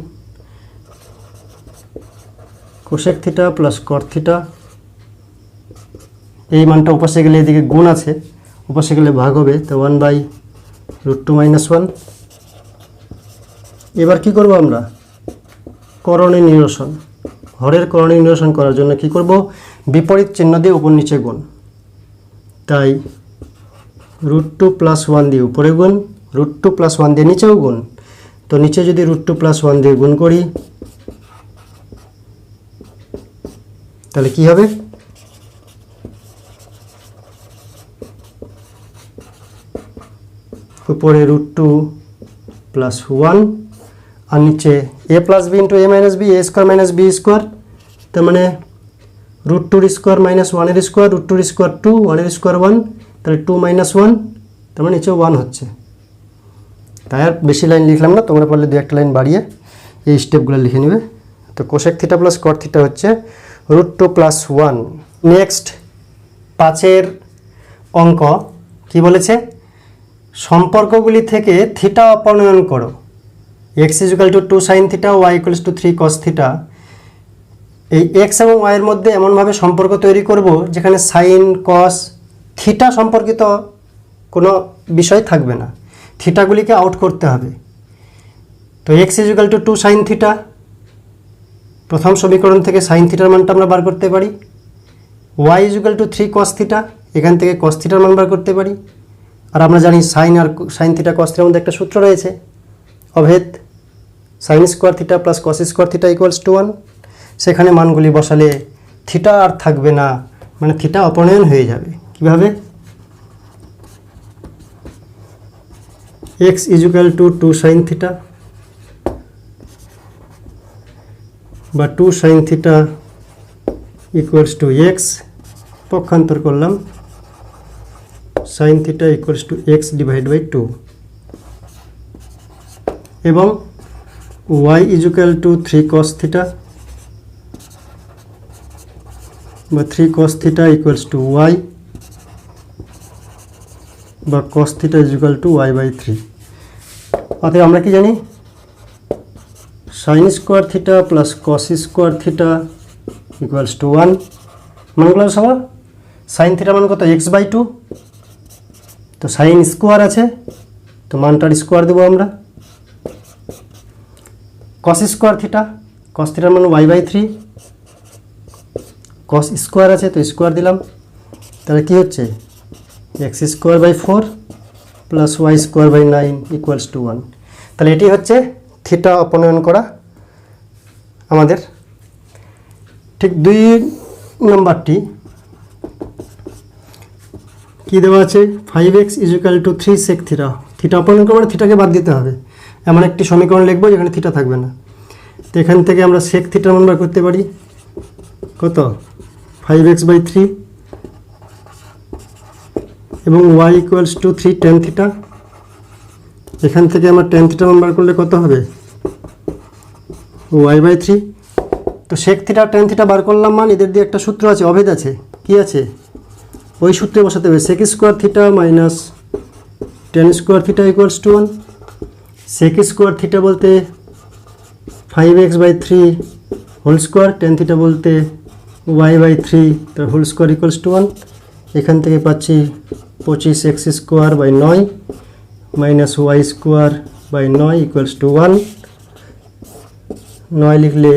Cosec theta plus cot theta, এই মানটা উপাসে গেলে এদিকে গুণ আছে, উপাসে গেলে ভাগ হবে, তো 1/√2 - 1। এবার কি করব আমরা? করণীয় নিরসন, হরের করণীয় নিরসন করার জন্য কি করব? বিপরীত চিহ্ন দিয়ে উপর নিচে গুণ। তাই √2 + 1 দিয়ে উপরে গুণ, √2 + 1 দিয়ে নিচেও গুণ। তো নিচে যদি √2 + 1 দিয়ে গুণ করি তাহলে কি হবে? উপরে √2 + 1 আর নিচে a + b × a - b, a² - b², তার মানে √2 square minus 1 square, √2 square 2, 1 square 1, তাহলে 2 - 1, তার মানে নিচেও 1 হচ্ছে। তাই আর বেশি লাইন লিখলাম না, তোমরা পারলে 2-1 লাইন বাড়িয়ে এই স্টেপগুলো লিখে নেবে। তো cosec theta plus cot theta হচ্ছে √2 + 1। নেক্সট 5-এর অঙ্ক কি বলেছে? সম্পর্কগুলি থেকে থিটা অপনয়ন করো। x = 2 sin θ, y = 3 cos θ। এই x এবং y এর মধ্যে এমনভাবে সম্পর্ক তৈরি করব যেখানে সাইন, কস, থিটা সম্পর্কিত কোনো বিষয় থাকবে না, থিটাগুলিকে আউট করতে হবে। তো x = 2 sin θ, প্রথম সমীকরণ থেকে সাইন থিটার মানটা আমরা বার করতে পারি। y = 3 cos θ, এখান থেকে cos θর মান বার করতে পারি। আর আমরা জানি সাইন থিটা cos থিটার মধ্যে একটা সূত্র রয়েছে, অভেদ, sin² θ + cos² θ = 1। সেখানে মানগুলি বসালে থিটা আর থাকবে না, মানে থিটা অপনয়ন হয়ে যাবে। কিভাবে? x = 2 sin θ বা 2 sin θ = x, পক্ষান্তর করলাম, sin θ = x/2, এবং y = 3 cos θ বা 3 cos θ = y বা cos θ = y/3। অতএব আমরা কি জানি? sin² θ + cos² θ = 1। মানগুলো সবার sin θ মান কত? x/2, তো sin স্কোয়ার আছে, তো মানটার স্কোয়ার দেবো আমরা। cos² θ, cos θ মান y/3, cos স্কোয়ার আছে তো স্কোয়ার দিলাম, তাহলে কি হচ্ছে? x²/4 + y²/9 = 1। তাহলে এটি হচ্ছে থিটা অপনয়ন করা আমাদের। ঠিক 2 নম্বরটি কি দেওয়া আছে? 5x = 3 sec θ। থিটা অপনয়ন করা মানে থিটাকে বাদ দিতে হবে, এমন একটি সমীকরণ লিখবো যেখানে থিটা থাকবে না। তো এখান থেকে আমরা sec θ মান বার করতে পারি, কত? 5x/3, এবং y = 3 tan θ। এখান থেকে আমরা tan θ মান বার করলে কত হবে? y/3। তো sec θ tan θ বার করলাম মান, এদের দিয়ে একটা সূত্র আছে, অভেদ আছে। কি আছে? ওই সূত্রে বসাতে হবে, sec² θ - tan² θ = 1। sec² θ বলতে 5x/3 হোল স্কোয়ার, tan θ বলতে y/3 তার হোল স্কোয়ার = 1। এখান থেকে পাচ্ছি 25x²/9 - y²/9 = 1। 9 লিখলে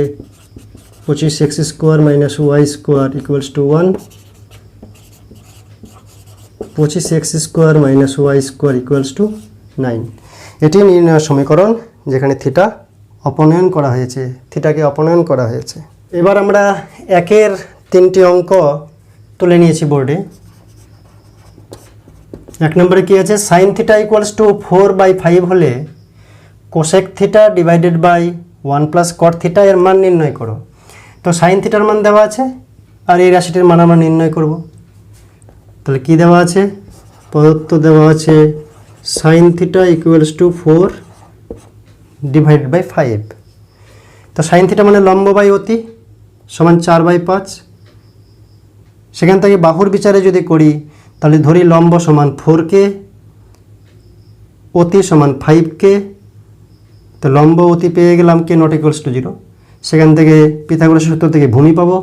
25x² - y² = 1, 25x² - y² = 9। এটি নির্ণয় সমীকরণ যেখানে থিটা অপনয়ন করা হয়েছে, থিটাকে অপনয়ন করা হয়েছে। এবার আমরা 1-এর 3টি অঙ্ক তুলে নিয়েছি বোর্ডে। 1 নম্বরে কি আছে, সাইন থিটা ইকুয়ালস টু 4/5 হলে cosec theta divided by 1 plus cot theta এর মান নির্ণয় করো। তো সাইন থিটার মান দেওয়া আছে আর এই রাশিটির মান আমরা নির্ণয় করব। তাহলে কি দেওয়া আছে, প্রদত্ত দেওয়া আছে sine theta equals to 4 divided by 5। তো সাইন থিটা মানে লম্ব বাই অতি সমান 4/5। সেখান থেকে বাহুর বিচারে যদি করি তাহলে ধরি লম্ব সমান 4k, অতি সমান 5k। তো লম্ব অতি পেয়ে গেলাম k নট ইকুয়ালস টু 0। সেখান থেকে পিথাগোরাসের সূত্র থেকে ভূমি পাবো।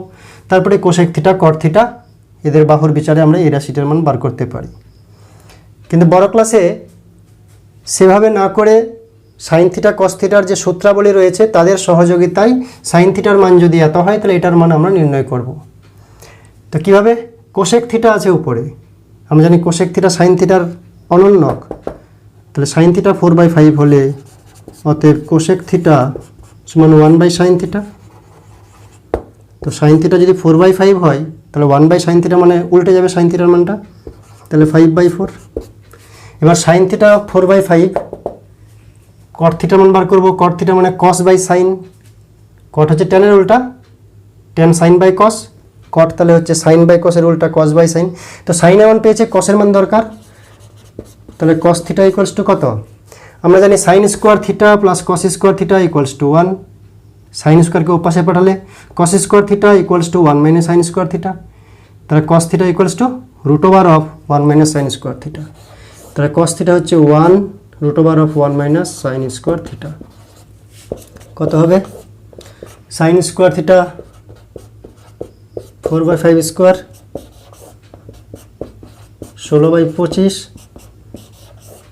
তারপরে কোসেক থিটা কট থিটা এদের বাহুর বিচারে আমরা এই রাশিটার মান বার করতে পারি। কিন্তু বড় ক্লাসে সেভাবে না করে সাইন থিটা কস থিটার যে সূত্রাবলী রয়েছে তাদের সহযোগিতায় সাইন থিটার মান যদি এত হয় তাহলে এটার মান আমরা নির্ণয় করব। তো কীভাবে, কোসেক থিটা আছে উপরে, আমরা জানি কোসেক থিটা সাইন থিটার অনন্যক। তাহলে সাইন থিটা 4/5 হলে অতএব কোসেক থিটা সমান 1/sin থিটা। তো সাইন থিটা যদি 4/5 হয় তাহলে 1/sin থিটা মানে উল্টে যাবে সাইন থিটার মানটা, তাহলে 5/4। এবার সাইন থিটা 4/5, কট থিটার মান বার করবো। কট থিটা মানে কস বাই সাইন, কট হচ্ছে টেনের উল্টা, টেন সাইন বাই কস, কট তাহলে হচ্ছে সাইন বাই কসের উল্টা কস বাই সাইন। তো সাইনের মান পেয়েছে, কসের মান দরকার, তাহলে কস থিটা ইকুয়ালস টু কত, আমরা জানি sine square theta plus cos square theta equals to 1। Sine স্কোয়ারকে ওপাশে পাঠালে cos square theta equals to 1 minus sine square theta. তাহলে cos theta equals to root over of 1 minus sine square theta. তাহলে cos theta হচ্ছে 1 root over of 1 minus sine square theta. কত হবে, sign square theta 4/5 square 16/25,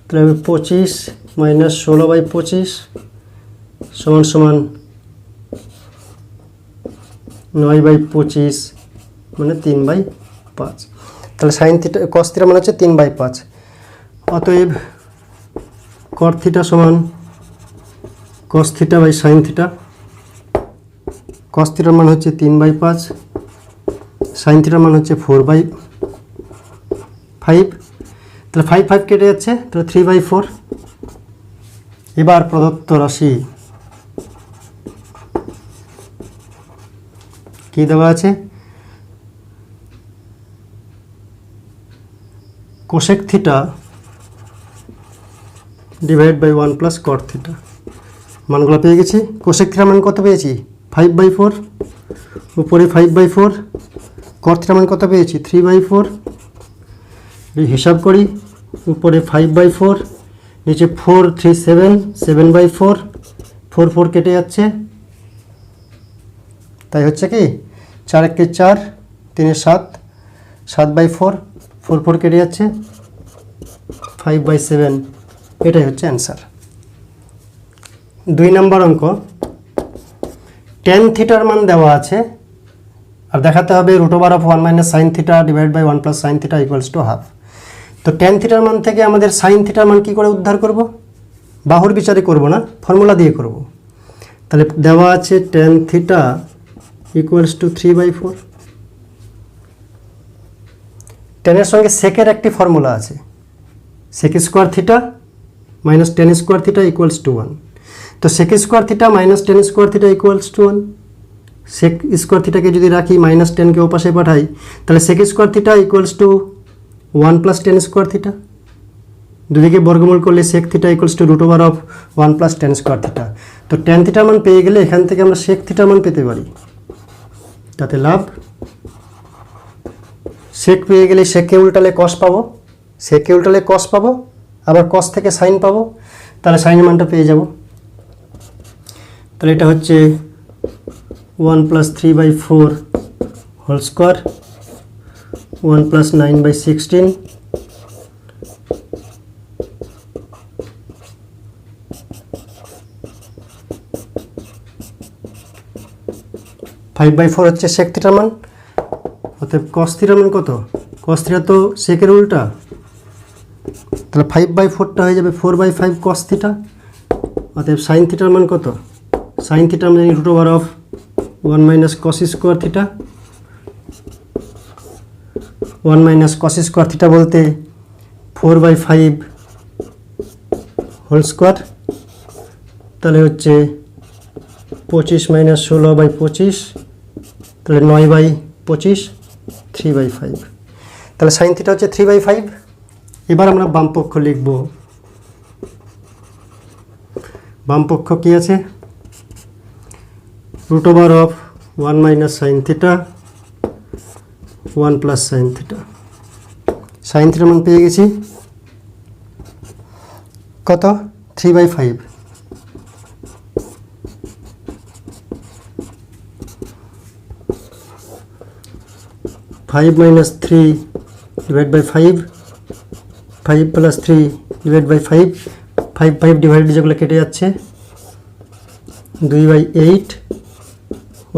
তাহলে 25 minus 16/25 সমান সমান 9/25 মানে 3/5। তাহলে সাইন থিটা কস থিটা মানে হচ্ছে 3/5। অতএব কট থিটা সমান cos theta by sine theta. Cos থিটার মান হচ্ছে 3/5, সাইন থিটার মান হচ্ছে 4/5। তাহলে 5 কেটে যাচ্ছে, তাহলে 3/4। এবার প্রদত্ত রাশি কি দেওয়া আছে, cosec theta divide by 1 plus cot theta মানগুলো পেয়ে গেছি। কোসেক থিটার মান কত পেয়েছি, 5/4, উপরে 5/4, কট থিটার মান কত পেয়েছি 3/4। হিসাব করি, উপরে 5/4, নিচে 4 3 7, 7/4, 4 4 কেটে যাচ্ছে, তাই হচ্ছে কি 4 1 4, 3 7, 7/4, 4 4 কেটে যাচ্ছে, 5/7। এটাই হচ্ছে অ্যান্সার। 2 নম্বর অঙ্ক, টেন থিটার মান দেওয়া আছে আর দেখাতে হবে root over of 1 minus sine theta divide by 1 plus sine theta equals to half. তো টেন থিটার মান থেকে আমাদের সাইন থিটার মান কী করে উদ্ধার করব, বাহুর বিচারে করব না, ফর্মুলা দিয়ে করব। তাহলে দেওয়া আছে টেন থিটা ইকুয়ালস টু 3/4। টেনের সঙ্গে সেকের একটি ফর্মুলা আছে, sec square theta minus tan square theta equals to 1। তো sec square theta minus tan square theta equals to 1। Sec square থিটাকে যদি রাখি মাইনাস টেনকে ওপাশে পাঠাই তাহলে sec square theta equals to 1 plus tan square theta. দুদিকে বর্গমূল করলে sec theta equals to root over of 1 plus tan square theta. তো টেন থিটার মান পেয়ে গেলে এখান থেকে আমরা সেক থিটার মান পেতে পারি, তাতে লাভ। সেক পেয়ে গেলে সেককে উল্টালে কস পাবো, সেককে উল্টালে কস পাবো, আবার কস থেকে সাইন পাবো, তাহলে সাইনের মানটা পেয়ে যাব। তাহলে এটা হচ্ছে 1 প্লাস 3/4 হোল স্কোয়ার, 1 প্লাস 9/16, 5/4 হচ্ছে সেক থিটার মান। অতএব কস থিটার মান কত, কস থিটা তো সেকের উল্টা, তাহলে 5/4টা হয়ে যাবে 4/5 কস থিটা। অতএব সাইন থিটার মান কত, সাইন থিটা আমরা জানি root over of 1 minus cos square theta. 1 minus cos square theta বলতে 4/5 হোল স্কোয়ার, তাহলে হচ্ছে 25 মাইনাস 16/25, তাহলে 9/25, 3/5। তাহলে সাইন থিটা হচ্ছে 3/5। এবার আমরা বামপক্ষ লিখব। বামপক্ষ কি আছে? √1 minus sine theta 1 plus sine theta. Sine থিটার মান পেয়ে গেছি কত? 3/5। 5 minus 3 divided by 5, 5 plus 3 divided by 5, 5 divided যেগুলো কেটে যাচ্ছে, 2/8,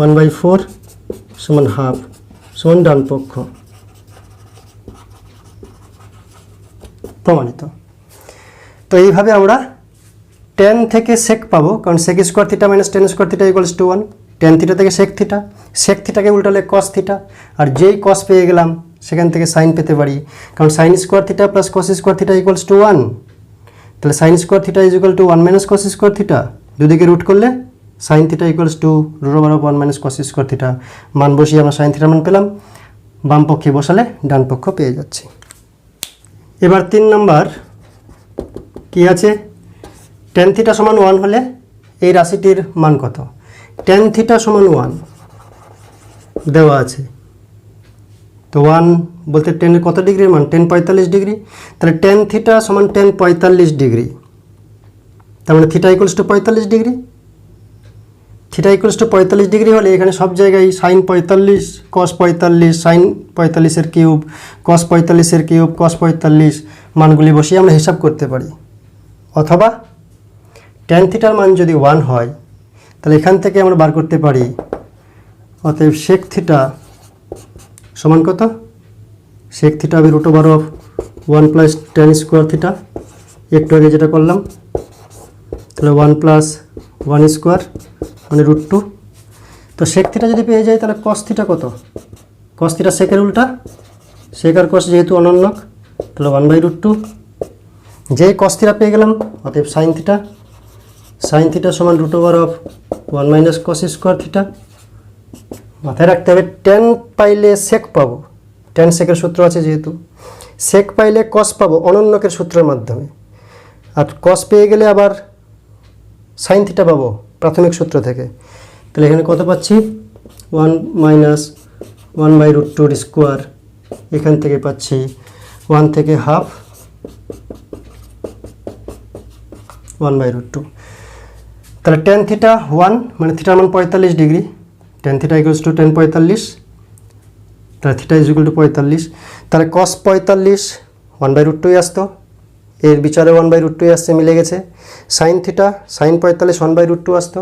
1/4 সমান হাফ সমান ডান পক্ষ। প্রমাণিত। তো এইভাবে আমরা tan থেকে sec পাবো, কারণ sec square theta minus tan square theta equals to 1। tan theta থেকে sec থিটাকে উল্টালে cos থিটা, আর যেই cos পেয়ে গেলাম সেখান থেকে sin পেতে পারি, কারণ sin square theta plus cos square theta equals to 1। তাহলে sin square theta is equal two 1 minus cos square theta, দুদিকে রুট করলে sin theta equals to √1 minus cos square theta. মান বসিয়ে আমরা sin থিটার মান পেলাম, বাম পক্ষে বসালে ডান পক্ষ পেয়ে যাচ্ছি। এবার 3 নাম্বার কি আছে? tan থিটা সমান 1 হলে এই রাশিটির মান কত? tan থিটা সমান 1 দেওয়া আছে, তো 1 বলতে tan এর কত ডিগ্রির মান? tan 45 degree. তাহলে tan থিটা সমান tan 45 ডিগ্রি, তার মানে theta equals two 45 degree. Theta equals two 45 degree হলে এখানে সব জায়গায় sin 45, cos 45, sin 45 এর কিউব, cos 45 এর কিউব, cos 45 মানগুলি বসিয়ে আমরা হিসাব করতে পারি। অথবা tan থিটার মান যদি 1 হয় তাহলে এখান থেকে আমরা বার করতে পারি, অতএব sec থিটা সমান কত? sec থিটা হবে √1 প্লাস tan স্কোয়ার থিটা, একটু আগে যেটা করলাম, তাহলে 1 প্লাস 1 স্কোয়ার মানে √2। তো sec থিটা যদি পেয়ে যায় তাহলে cos থিটা কত? cos থিটা sec এর উল্টা, sec আর cos যেহেতু অনন্যক, তাহলে 1/√2। যেই cos থিটা পেয়ে গেলাম, অতএব sin থিটা সমান √1 মাইনাস cos স্কোয়ার থিটা। মাথায় রাখতে হবে tan পাইলে sec পাবো, tan sec এর সূত্র আছে যেহেতু, sec পাইলে cos পাবো অনন্যকের সূত্রের মাধ্যমে, আর cos পেয়ে গেলে আবার sin থিটা পাবো প্রাথমিক সূত্র থেকে। তাহলে এখানে কত পাচ্ছি? 1 মাইনাস 1/√2 স্কোয়ার, এখান থেকে পাচ্ছি 1 থেকে হাফ 1/√2। তাহলে tan থিটা 1 মানে থিটার মান 45 degree, tan theta equals two tan 45, তাহলে থিটা ইজ ইকুয়াল টু 45। তাহলে cos 45 1/√2 আসতো, এর বিচারে 1/√2 আসছে, মিলে গেছে। sin থিটা sin 45 1/√2 আসতো,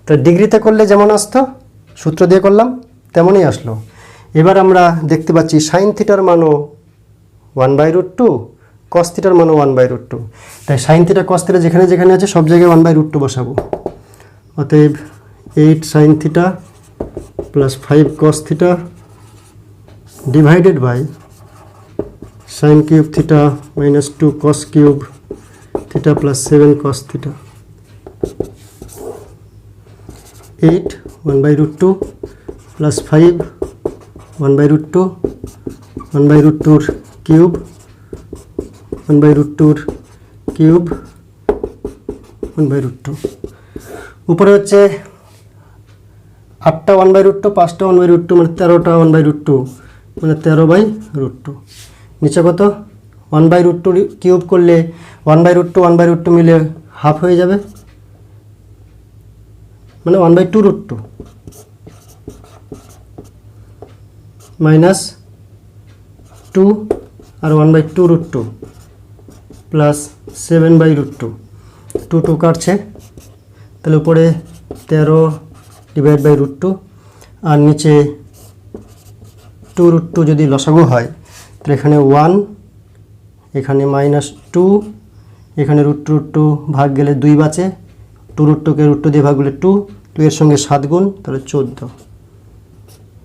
তাহলে ডিগ্রিতে করলে যেমন আসতো সূত্র দিয়ে করলাম তেমনই আসলো। এবার আমরা দেখতে পাচ্ছি sin থিটার মানও 1/√2, cos থিটার মানও 1/√2, তাই sin থিটা cos থিটা যেখানে যেখানে আছে সব জায়গায় 1/√2 বসাবো। অতএব 8 sin theta plus 5 cos theta divided by sin cube theta minus 2 cos cube theta plus 7 cos theta. 8 1/√2 plus 5 1/√2, 1/√2 cube, 1/√2 cube, 1/√2। উপরে হচ্ছে 8টা 1/√2, 5টা 1/√2 মানে 13টা 1/√2 মানে 13/√2। নিচে কত? 1/√2 কিউব করলে 1/√2 মিলে হাফ হয়ে যাবে, মানে 1/2√2 মাইনাস 2 আর 1/2√2 প্লাস 7/√2, 2 কাটছে, তাহলে উপরে 13 ডিভাইড বাই √2 আর নিচে 2√2 যদি লসাগু হয় তাহলে এখানে 1, এখানে -2, এখানে √2 ভাগ গেলে 2 বাঁচে, 2√2কে √2 দিয়ে ভাগ করলে 2 এর সঙ্গে 7 গুণ, তাহলে 14।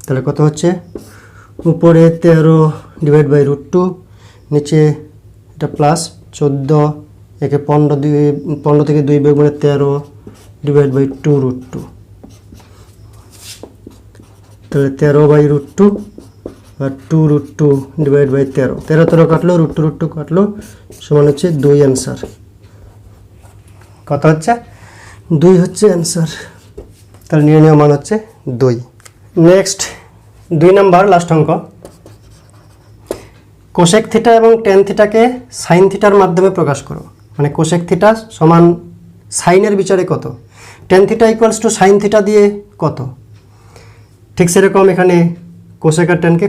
তাহলে কত হচ্ছে? উপরে 13 ডিভাইড বাই √2, নিচে এটা প্লাস 14, একে 15 থেকে 2 বিয়োগ মানে 13 ডিভাইড বাই 2√2, তাহলে 13 বাই √2 আর 2√2 ডিভাইড বাই 13, 13 কাটলো, √2 কাটলো, সমান হচ্ছে 2 অ্যান্সার। কত হচ্ছে? 2 হচ্ছে অ্যান্সার। তাহলে নির্ণয় মান হচ্ছে 2। নেক্সট 2 নাম্বার লাস্ট অঙ্ক। কোসেক থিটা এবং টেন থিটাকে সাইন থিটার মাধ্যমে প্রকাশ করো। মানে কোসেক থিটা সমান সাইনের বিচারে কত, ten theta equals to sine theta দিয়ে কত। ঠিক সেরকম এখানে কোসেক আর টেনকে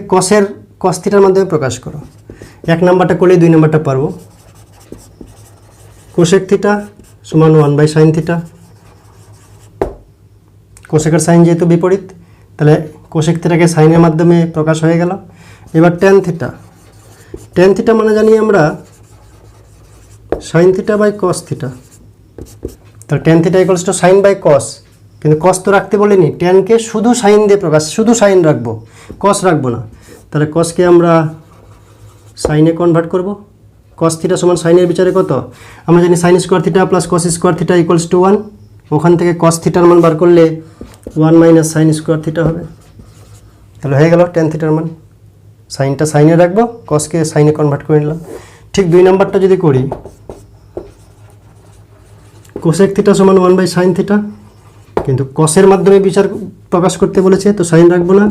কস থিটার মাধ্যমে প্রকাশ করো। 1 নাম্বারটা করলেই 2 নাম্বারটা পারবো। কোসেক থিটা সমান 1/sin থিটা, কোসেকের সাইন যেহেতু বিপরীত, তাহলে কোসেক থিটাকে সাইনের মাধ্যমে প্রকাশ হয়ে গেল। এবার টেন থিটা মানে জানি আমরা sine theta by cos theta, তাহলে tan theta equals to sine by cos, কিন্তু কস তো রাখতে বলিনি, টেনকে শুধু সাইন দিয়ে প্রকাশ, শুধু সাইন রাখবো, কস রাখবো না। তাহলে কসকে আমরা সাইনে কনভার্ট করব। কস থিটা সমান সাইনের বিচারে কত, আমরা জানি sine square theta plus cos square theta equals to 1, ওখান থেকে কস থিটার মান বার করলে 1 মাইনাস সাইন স্কোয়ার থিটা হবে। তাহলে হয়ে গেল টেন থিটার মান। সাইনটা সাইনে রাখবো, কসকে সাইনে কনভার্ট করে নিলাম। ঠিক 2 নাম্বারটা যদি করি, কোসেক থিটা সমান 1/sin থিটা, কিন্তু কসের মাধ্যমে বিচার প্রকাশ করতে বলেছে, তো সাইন রাখবো না।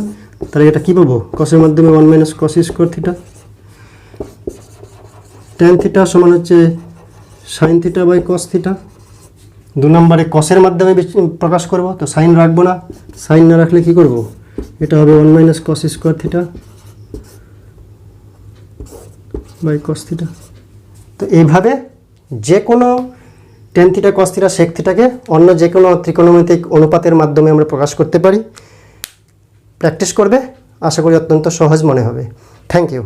তাহলে এটা কী পাবো, কসের মাধ্যমে 1 minus cos square theta. Tan theta সমান হচ্ছে sine theta by cos theta. 2 নম্বরে কসের মাধ্যমে প্রকাশ করব, তো সাইন রাখবো না। সাইন না রাখলে কি করব, এটা হবে 1 minus cos square theta by cos theta. তো এইভাবে যে কোনো tan theta cos theta sec থিটাকে অন্য যে কোনো ত্রিকোণমিতিক অনুপাতের মাধ্যমে আমরা প্রকাশ করতে পারি। প্র্যাকটিস করবে, আশা করি অত্যন্ত সহজ মনে হবে। Thank you.